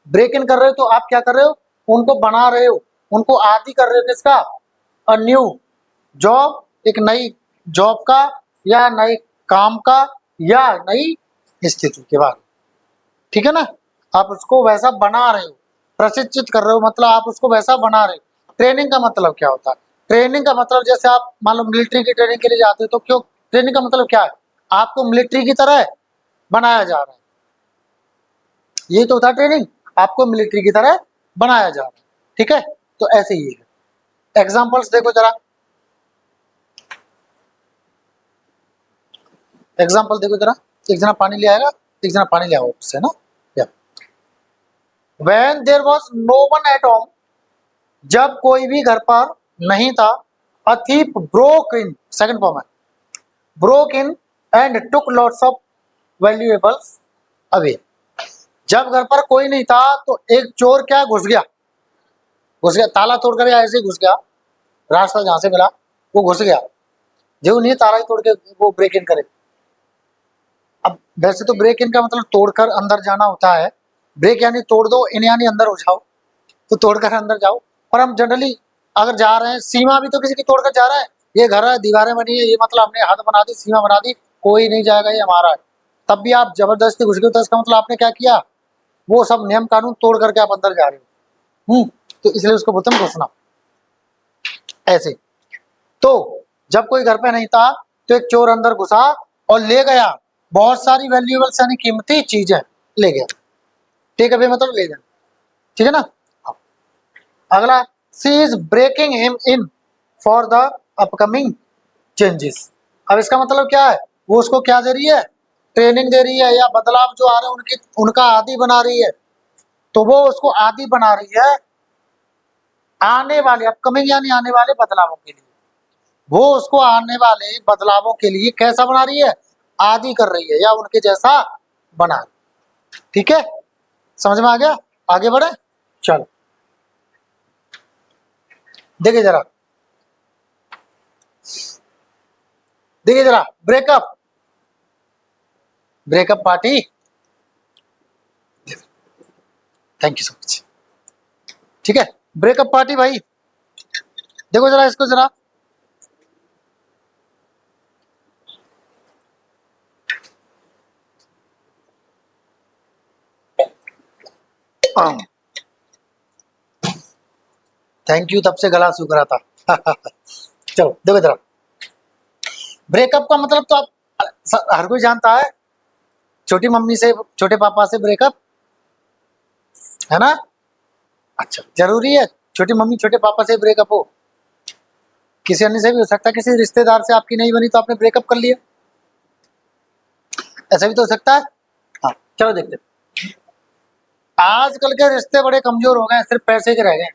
ब्रेक इन कर रहे हो तो आप क्या कर रहे हो? उनको बना रहे हो, उनको आदी कर रहे हो। किसका? अ न्यू जॉब, एक नई जॉब का, या नई काम का, या नई स्थिति के बाद, ठीक है ना। आप उसको वैसा बना रहे हो, प्रशिक्षित कर रहे हो, मतलब आप उसको वैसा बना रहे हो। ट्रेनिंग का मतलब क्या होता है? ट्रेनिंग का मतलब जैसे आप मान लो मिलिट्री की ट्रेनिंग के लिए जाते हो तो क्यों? ट्रेनिंग का मतलब क्या है? आपको मिलिट्री की तरह बनाया जा रहा है, ये तो होता है ट्रेनिंग। आपको मिलिट्री की तरह बनाया जा रहा है, ठीक है। तो ऐसे ही है। एग्जाम्पल्स देखो जरा। एग्जाम्पल देखो जरा, एक जना पानी ले आएगा, एक जना पानी ले आओ उससे ना। When there was no one at home, जब कोई भी घर पर नहीं था, a thief broke in, second form है, broke in and took lots of valuables away। जब घर पर कोई नहीं था तो एक चोर क्या घुस गया, ताला तोड़कर या ऐसे ही घुस गया, रास्ता जहां से मिला वो घुस गया, जो नहीं ताला ही तोड़ के वो ब्रेक इन करे। अब वैसे तो ब्रेक इन का मतलब तोड़कर अंदर जाना होता है, ब्रेक यानी तोड़ दो, इन यानी अंदर हो जाओ, तो तोड़कर अंदर जाओ। पर हम जनरली अगर जा रहे हैं, सीमा भी तो किसी की तोड़कर जा रहा है, ये घर है, दीवारें बनी है, ये मतलब हमने हद बना दी, सीमा बना दी, कोई नहीं जाएगा, ये हमारा है, तब भी आप जबरदस्ती घुस गए तो इसका मतलब आपने क्या किया, वो सब नियम कानून तोड़ करके आप अंदर जा रहे हो। तो इसलिए उसको बोलते हैं घुसना। ऐसे तो जब कोई घर पे नहीं था तो एक चोर अंदर घुसा और ले गया बहुत सारी वैल्यूएबल्स यानी कीमती चीजें ले गया। ठीक है भाई, मतलब ले गया, ठीक है ना। अगला, she is breaking him in for the upcoming changes. अब इसका मतलब क्या है, वो उसको क्या दे रही है, ट्रेनिंग दे रही है, या बदलाव जो आ रहे हैं उनकी उनका आदी बना रही है। तो वो उसको आदी बना रही है आने वाले, अपकमिंग यानी आने वाले बदलावों के लिए। वो उसको आने वाले बदलावों के लिए कैसा बना रही है, आदी कर रही है या उनके जैसा बना रही। ठीक है, समझ में आ गया, आगे बढ़े, चलो देखिए जरा, देखिए जरा, breakup, breakup party, thank you so much. ठीक है, ब्रेकअप पार्टी भाई, देखो जरा इसको जरा, थैंक यू, तब से गला सूख रहा था। चलो देखो जरा, ब्रेकअप का मतलब तो आप हर कोई जानता है, छोटी मम्मी से छोटे पापा से ब्रेकअप, है ना। अच्छा, जरूरी है छोटी मम्मी छोटे पापा से ब्रेकअप हो, किसी अन्य से भी हो सकता है, किसी रिश्तेदार से आपकी नहीं बनी तो आपने ब्रेकअप कर लिया, ऐसा भी तो हो सकता है। हाँ चलो देखते हैं। आजकल के रिश्ते बड़े कमजोर हो गए, सिर्फ पैसे के रह गए।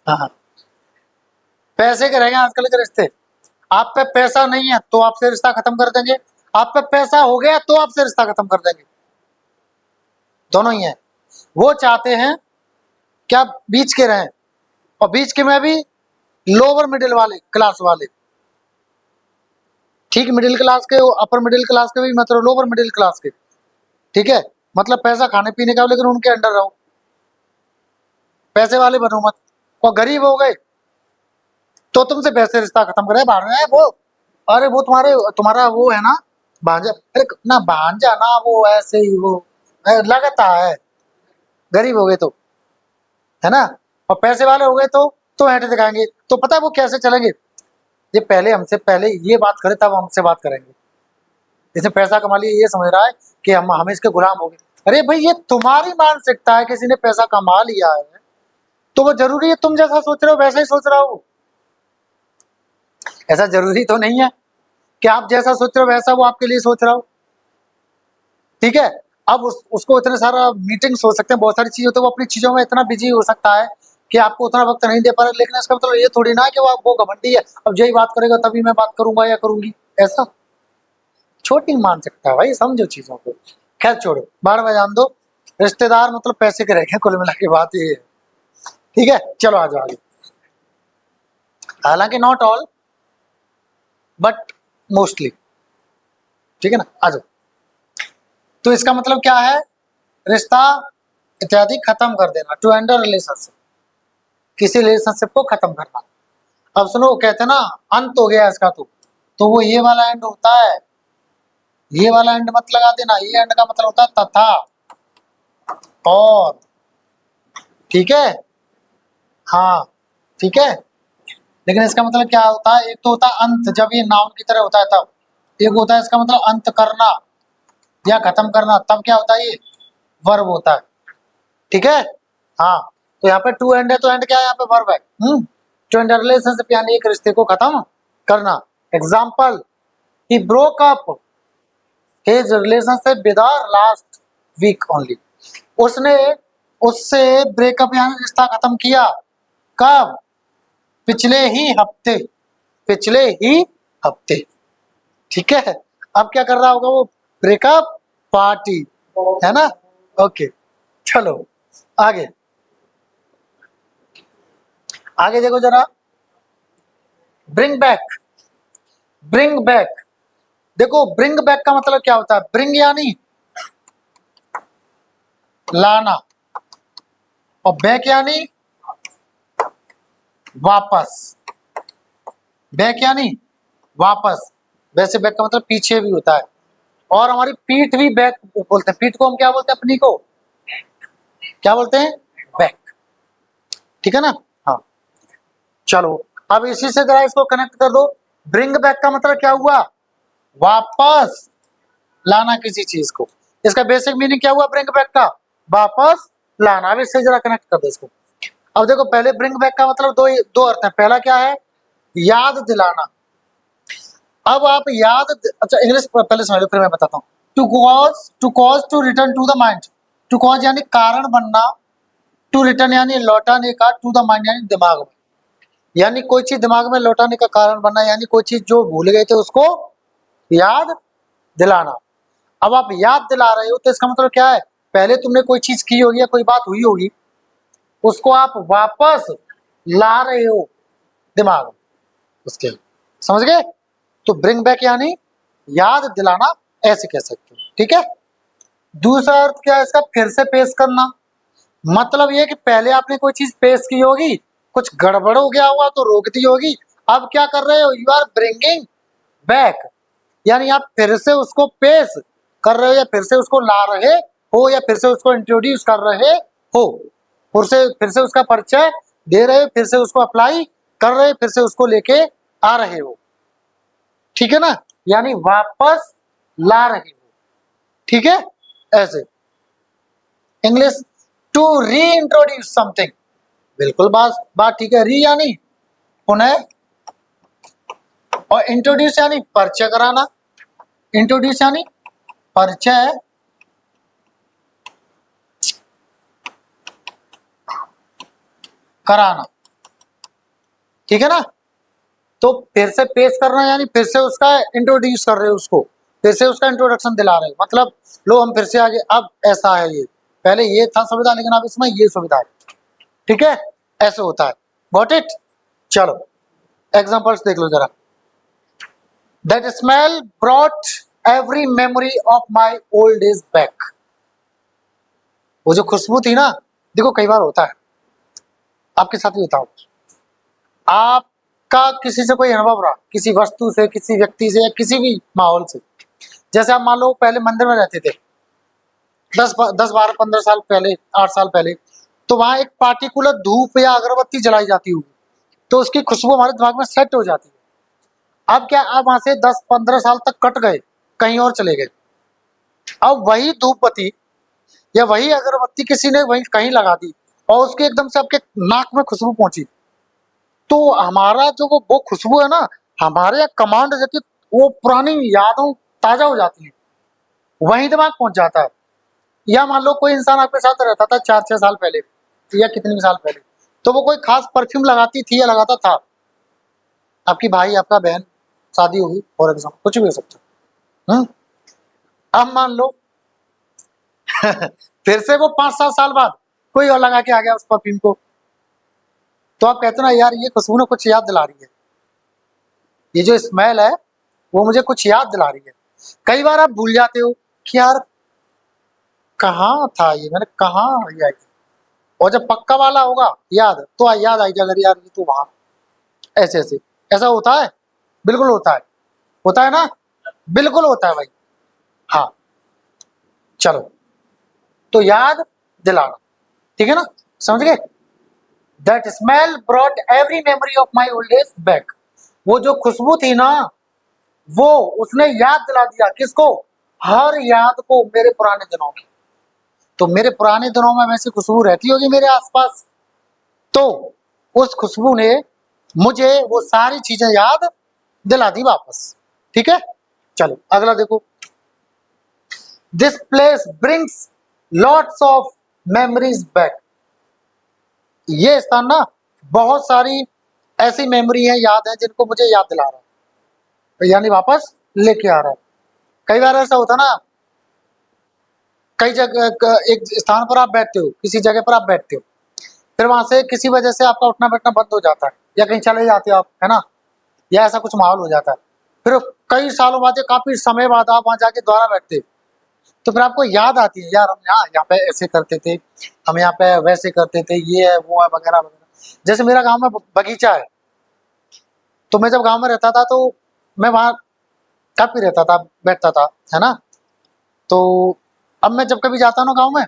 हाँ हाँ, पैसे के रह गए आजकल के रिश्ते। आप पे पैसा नहीं है तो आपसे रिश्ता खत्म कर देंगे, आप पे पैसा हो गया तो आपसे रिश्ता खत्म कर देंगे, दोनों ही है। वो चाहते हैं कि आप बीच के रहें, और बीच के में भी लोअर मिडिल वाले क्लास वाले, ठीक मिडिल क्लास के, अपर मिडिल क्लास के भी, मतलब लोअर मिडिल क्लास के, ठीक है, मतलब पैसा खाने पीने का, लेकिन उनके अंडर रहो, पैसे वाले बनो मत। और गरीब हो गए तो तुमसे पैसे रिश्ता खत्म करे, बाहर में है वो, अरे वो तुम्हारा वो है ना भांजा, अरे ना भांजा ना, वो ऐसे ही वो लगता है, गरीब हो गए तो, है ना। और पैसे वाले हो गए तो ऐंठे दिखाएंगे, तो पता है वो कैसे चलेंगे, ये पहले हमसे पहले ये बात करे तब हमसे बात करेंगे, इसने पैसा कमा लिया ये समझ रहा है कि हम इसके गुलाम हो गए। अरे भाई ये तुम्हारी मानसिकता है, किसी ने पैसा कमा लिया है तो वो जरूरी है तुम जैसा सोच रहे हो वैसा ही सोच रहा हो, ऐसा जरूरी तो नहीं है कि आप जैसा सोच रहे हो वैसा वो आपके लिए सोच रहा हो। ठीक है, अब उसको इतने सारा मीटिंग्स हो सकते हैं, बहुत सारी चीजें, तो वो अपनी चीजों में इतना बिजी हो सकता है कि आपको उतना वक्त नहीं दे पा रहा, लेकिन इसका मतलब ये थोड़ी ना है कि वो घमंडी है, अब यही बात करेगा तभी मैं बात करूंगा या करूंगी, ऐसा छोटी मानसिकता है भाई, समझो चीजों को। खैर छोड़ो, बाहर में जान दो, रिश्तेदार मतलब पैसे के रह गए, कुल मिला के बात ये है। ठीक है, चलो आ जाओ आगे। हालांकि नॉट ऑल बट मोस्टली, ठीक है ना, आ जाओ। तो इसका मतलब क्या है, रिश्ता इत्यादि खत्म कर देना, टू एंड रिलेशनशिप, किसी रिलेशनशिप को खत्म करना। अब सुनो, कहते हैं ना अंत हो गया इसका, तो वो ये वाला एंड होता है, ये वाला एंड मत लगा देना, ये एंड का मतलब होता है तथा और, ठीक है, हाँ ठीक है। लेकिन इसका मतलब क्या होता है, एक तो होता है अंत, जब ये नाउन की तरह होता है तब, एक होता है इसका मतलब अंत करना या खत्म करना, तब क्या होता है, ये वर्ब होता है। ठीक है, हाँ, तो यहाँ पे टू एंड है तो एंड क्या है, यहाँ पे वर्ब है। टू एंड रिलेशनशिप यानी एक रिश्ते को खत्म करना। Example, he broke up his relationship with her last week only. उसने उससे ब्रेकअप यानी रिश्ता खत्म किया कब? पिछले ही हफ्ते, पिछले ही हफ्ते। ठीक है, अब क्या कर रहा होगा वो? ब्रेकअप पार्टी, है ना? ओके, चलो आगे आगे देखो जरा। Bring back, bring back. देखो ब्रिंग बैक का मतलब क्या होता है? ब्रिंग यानी लाना, और बैक यानी वापस। बैक यानी वापस। वैसे बैक का मतलब पीछे भी होता है, और हमारी पीठ भी बैक बोलते हैं। पीठ को हम क्या बोलते हैं? अपनी को क्या बोलते हैं? बैक। ठीक है ना? हाँ, चलो अब इसी से जरा इसको कनेक्ट कर दो। ब्रिंग बैक का मतलब क्या हुआ? वापस लाना किसी चीज को। इसका बेसिक मीनिंग क्या हुआ ब्रिंग बैक का? वापस लाना। अब इससे जरा कनेक्ट कर दो इसको। अब देखो, पहले ब्रिंग बैक का मतलब दो दो अर्थ है। पहला क्या है? याद दिलाना। अब आप अच्छा इंग्लिश पहले समझ लो, फिर मैं बताता हूँ। To cause to return to the mind. To cause यानी कारण बनना, टू रिटर्न यानी लौटाने का, टू द माइंड यानी दिमाग में। यानी कोई चीज दिमाग में लौटाने का कारण बनना, यानी कोई चीज जो भूल गए थे उसको याद दिलाना। अब आप याद दिला रहे हो तो इसका मतलब क्या है? पहले तुमने कोई चीज की होगी या कोई बात हुई होगी, उसको आप वापस ला रहे हो दिमाग में उसके। समझ गए? तो ब्रिंग बैक यानी याद दिलाना, ऐसे कह सकते हो। ठीक है। दूसरा अर्थ क्या है इसका? फिर से पेश करना। मतलब ये कि पहले आपने कोई चीज पेश की होगी, कुछ गड़बड़ हो गया होगा तो रोक दी होगी। अब क्या कर रहे हो? यू आर ब्रिंगिंग बैक, यानी आप फिर से उसको पेश कर रहे हो, या फिर से उसको ला रहे हो, या फिर से उसको इंट्रोड्यूस कर रहे हो, फिर से उसका परिचय दे रहे हो, फिर से उसको अप्लाई कर रहे हो, फिर से उसको लेके आ रहे हो। ठीक है ना? यानी वापस ला रहे हो। ठीक है, ऐसे। English, to reintroduce something. बिल्कुल बात बात ठीक है। री यानी पुनः, और इंट्रोड्यूस यानी परिचय कराना। इंट्रोड्यूस यानी परिचय कराना। ठीक है ना? तो फिर से पेश करना यानी फिर से उसका इंट्रोड्यूस कर रहे हो, उसको फिर से उसका इंट्रोडक्शन दिला रहे हो। मतलब लो हम फिर से आगे, अब ऐसा है, ये पहले ये था सुविधा, लेकिन अब इसमें ये सुविधा है। ठीक है, ऐसे होता है। Got it? चलो एग्जांपल्स देख लो जरा। That smell brought every memory of my old age back. वो जो खुशबू थी ना, देखो कई बार होता है, आपके साथ भी होता हो। आपका किसी से कोई अनुभव रहा, किसी वस्तु से, किसी व्यक्ति से, या किसी भी माहौल से। जैसे आप मान लो पहले मंदिर में रहते थे, 10 12 15 साल पहले, 8 साल पहले, तो वहां एक पार्टिकुलर धूप या अगरबत्ती जलाई जाती होगी, तो उसकी खुशबू हमारे दिमाग में सेट हो जाती है। अब क्या, आप वहां से 10 15 साल तक कट गए, कहीं और चले गए। अब वही धूप बत्ती या वही अगरबत्ती किसी ने वहीं कहीं लगा दी, और उसकी एकदम से आपके नाक में खुशबू पहुंची, तो हमारा जो वो खुशबू है ना, हमारे यहाँ कमांड देती है, वो पुरानी यादों ताजा हो जाती है, वहीं दिमाग पहुंच जाता है। या मान लो कोई इंसान आपके साथ रहता था 4 6 साल पहले, या कितने भी साल पहले, तो वो कोई खास परफ्यूम लगाती थी या लगाता था, आपकी भाई, आपका बहन, शादी होगी फॉर एग्जाम्पल, कुछ भी हो सकता है। अब मान लो फिर से वो 5 7 साल बाद कोई और लगा के आ गया उस परफ्यूम को, तो आप कहते ना यार ये खुशबू ना कुछ याद दिला रही है, ये जो स्मेल है वो मुझे कुछ याद दिला रही है। कई बार आप भूल जाते हो कि यार कहाँ था ये, मैंने कहाँ ये आई थी। और जब पक्का वाला होगा याद, तो याद आई अगर यार ये तो वहां, ऐसे ऐसे ऐसा होता है। बिल्कुल होता है, होता है ना, बिल्कुल होता है भाई। हाँ, चलो, तो याद दिलाना। ठीक है ना? समझ गए? That smell brought every memory of my old age back. वो जो खुशबू थी ना, वो उसने याद दिला दिया किसको? हर याद को, मेरे पुराने दिनों की। तो मेरे पुराने दिनों में वैसी खुशबू रहती होगी मेरे आसपास, तो उस खुशबू ने मुझे वो सारी चीजें याद दिला दी वापस। ठीक है, चलो अगला देखो, this place brings lots of memories back. ये स्थान ना बहुत सारी ऐसी मेमोरी है, याद है, जिनको मुझे याद दिला रहा है, यानी वापस लेके आ रहा है। कई बार ऐसा होता ना, कई जगह एक स्थान पर आप बैठते हो, किसी जगह पर आप बैठते हो, फिर वहां से किसी वजह से आपका उठना बैठना बंद हो जाता है, या कहीं चले जाते हो आप, है ना, या ऐसा कुछ माहौल हो जाता है, फिर कई सालों बाद, काफी समय बाद आप वहां जाके दोबारा बैठते हो, तो फिर आपको याद आती है, यार हम यहाँ पे ऐसे करते थे, हम यहाँ पे वैसे करते थे, ये है वो है वगैरह वगैरह। जैसे मेरा गांव में बगीचा है, तो मैं जब गांव में रहता था तो मैं वहां काफी रहता था, बैठता था, है ना। तो अब मैं जब कभी जाता हूँ ना गाँव में,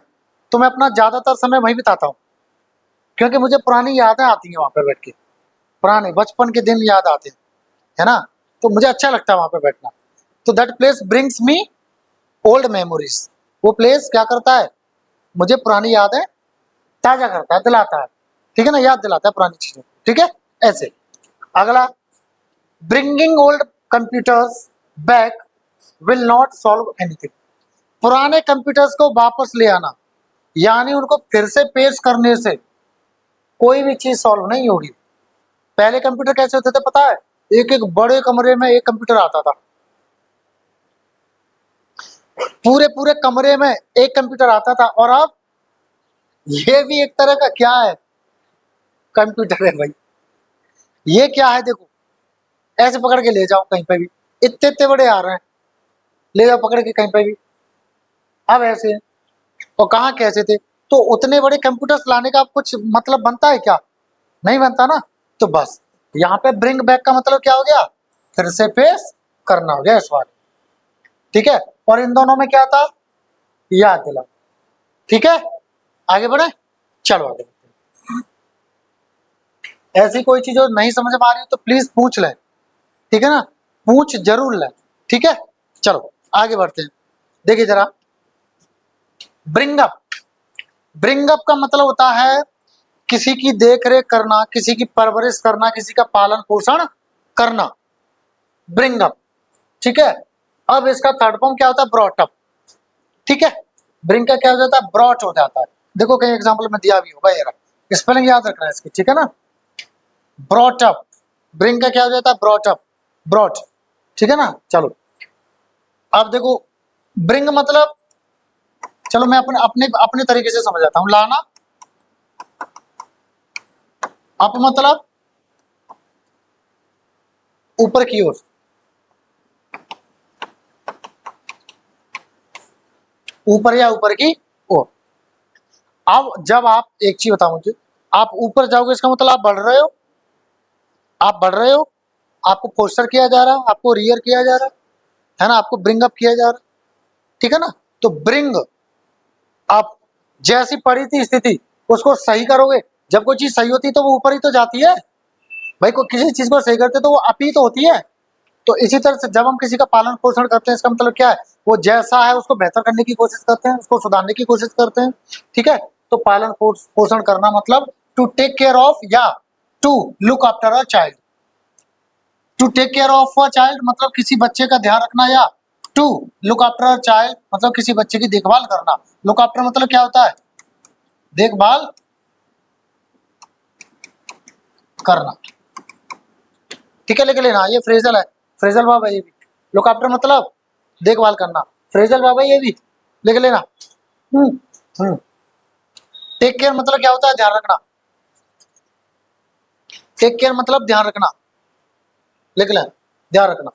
तो मैं अपना ज्यादातर समय वहीं बिताता हूँ, क्योंकि मुझे पुरानी यादें आती हैं वहां पर बैठ के, पुराने बचपन के दिन याद आते हैं, है ना, तो मुझे अच्छा लगता है वहां पे बैठना। तो that place brings me old memories. वो प्लेस क्या करता है, मुझे पुरानी यादें ताजा करता है, दिलाता है, ठीक है ना, याद दिलाता है पुरानी चीजों, ठीक है। ऐसे अगला, bringing old computers back will not solve anything. पुराने कंप्यूटर्स को वापस ले आना, यानी उनको फिर से पेश करने से कोई भी चीज सॉल्व नहीं होगी। पहले कंप्यूटर कैसे होते थे पता है, एक एक बड़े कमरे में एक कंप्यूटर आता था, पूरे पूरे कमरे में एक कंप्यूटर आता था, और अब ये भी एक तरह का क्या है, कंप्यूटर है भाई। ये क्या है देखो, ऐसे पकड़ के ले जाओ कहीं पे भी, इतने इतने बड़े आ रहे हैं, ले जाओ पकड़ के कहीं पे भी। अब ऐसे, और कहाँ कैसे थे, तो उतने बड़े कंप्यूटर्स लाने का कुछ मतलब बनता है क्या, नहीं बनता ना। तो बस यहाँ पे ब्रिंग बैक का मतलब क्या हो गया, फिर से पेश करना हो गया इस बार, ठीक है। और इन दोनों में क्या था, याद दिला, ठीक है। आगे बढ़े, चलो आगे बढ़ते हैं। ऐसी कोई चीज जो नहीं समझ में आ रही हो तो प्लीज पूछ लें, ठीक है ना, पूछ जरूर लें, ठीक है। चलो आगे बढ़ते हैं, देखिए जरा, ब्रिंग अप। ब्रिंग अप का मतलब होता है किसी की देख रेख करना, किसी की परवरिश करना, किसी का पालन पोषण करना, ब्रिंग अप, ठीक है। अब इसका थर्ड फॉर्म क्या होता है, ब्रॉट अप, ठीक है। ब्रिंग का क्या हो जाता है, ब्रॉट हो जाता है। देखो कहीं एग्जांपल में दिया भी होगा, ये स्पेलिंग याद रखना है इसकी, ठीक है ना। ब्रॉट अप, ब्रिंग का क्या हो जाता है, ब्रॉट अप, ब्रॉट, ठीक है ना। चलो अब देखो, ब्रिंग मतलब, चलो मैं अपने अपने अपने तरीके से समझाता हूं। लाना, अप मतलब ऊपर की ओर, ऊपर या ऊपर की ओर। अब जब आप एक चीज बताओ मुझे, आप ऊपर जाओगे इसका मतलब आप बढ़ रहे हो, आप बढ़ रहे हो, आपको पोस्टर किया जा रहा है, आपको रियर किया जा रहा है ना, आपको ब्रिंग अप किया जा रहा है, ठीक है ना। तो ब्रिंग अप, जैसी पड़ी थी स्थिति उसको सही करोगे। जब कोई चीज सही होती है तो वो ऊपर ही तो जाती है भाई, कोई किसी चीज को सही करते तो वो अप ही तो होती है। तो इसी तरह से जब हम किसी का पालन पोषण करते हैं, इसका मतलब क्या है, वो जैसा है उसको बेहतर करने की कोशिश करते हैं, उसको सुधारने की कोशिश करते हैं, ठीक है। तो पालन पोषण करना मतलब टू टेक केयर ऑफ, या to look after a child. To take care of a child मतलब किसी बच्चे का ध्यान रखना, या to look after a child मतलब किसी बच्चे की देखभाल करना। लुक आफ्टर मतलब क्या होता है, देखभाल करना, ठीक है, लिख लेना, ये फ्रेजल है, फ्रेजल वर्ब है ये भी। लुक आफ्टर मतलब देखभाल करना, फ्रेजल वर्ब है ये भी, लिख लेना। हम्म हम्म टेक केयर मतलब क्या होता है, ध्यान रखना। टेक केयर मतलब ध्यान रखना, लिख लें, ध्यान रखना।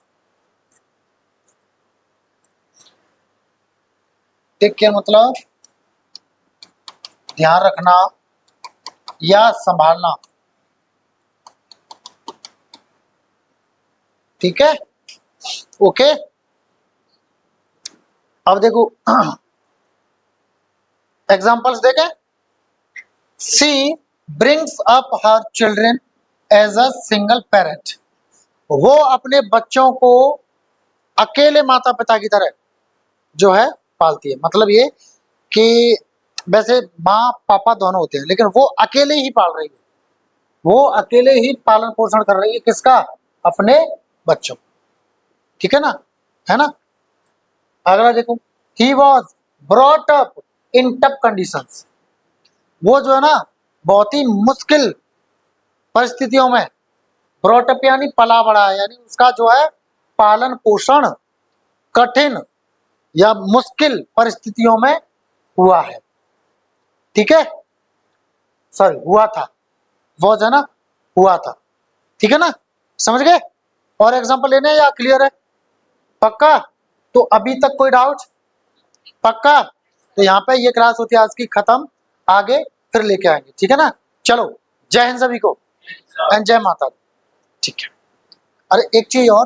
टेक केयर मतलब ध्यान रखना या संभालना, ठीक है, ओके। अब देखो एग्जांपल्स देखें, she brings up her children as a single parent. वो अपने बच्चों को अकेले माता पिता की तरह जो है पालती है। मतलब ये कि वैसे माँ पापा दोनों होते हैं, लेकिन वो अकेले ही पाल रही है, वो अकेले ही पालन पोषण कर रही है, किसका, अपने बच्चों, ठीक है ना। है ना। अगला देखो, he was brought up in tough conditions. वो जो है ना बहुत ही मुश्किल परिस्थितियों में, ब्रॉट अप यानी पला बड़ा है, यानी उसका जो है पालन पोषण कठिन या मुश्किल परिस्थितियों में हुआ है। ठीक है, सॉरी हुआ था, वो जो है ना हुआ था। ठीक है ना, समझ गए। और एग्जांपल लेने हैं या क्लियर है? पक्का? तो अभी तक कोई डाउट? पक्का? तो यहाँ पे ये क्लास होती है आज की खत्म, आगे फिर लेके आएंगे। ठीक है ना, चलो जय हिंद सभी को एंड जय माता दी। ठीक है। अरे एक चीज और,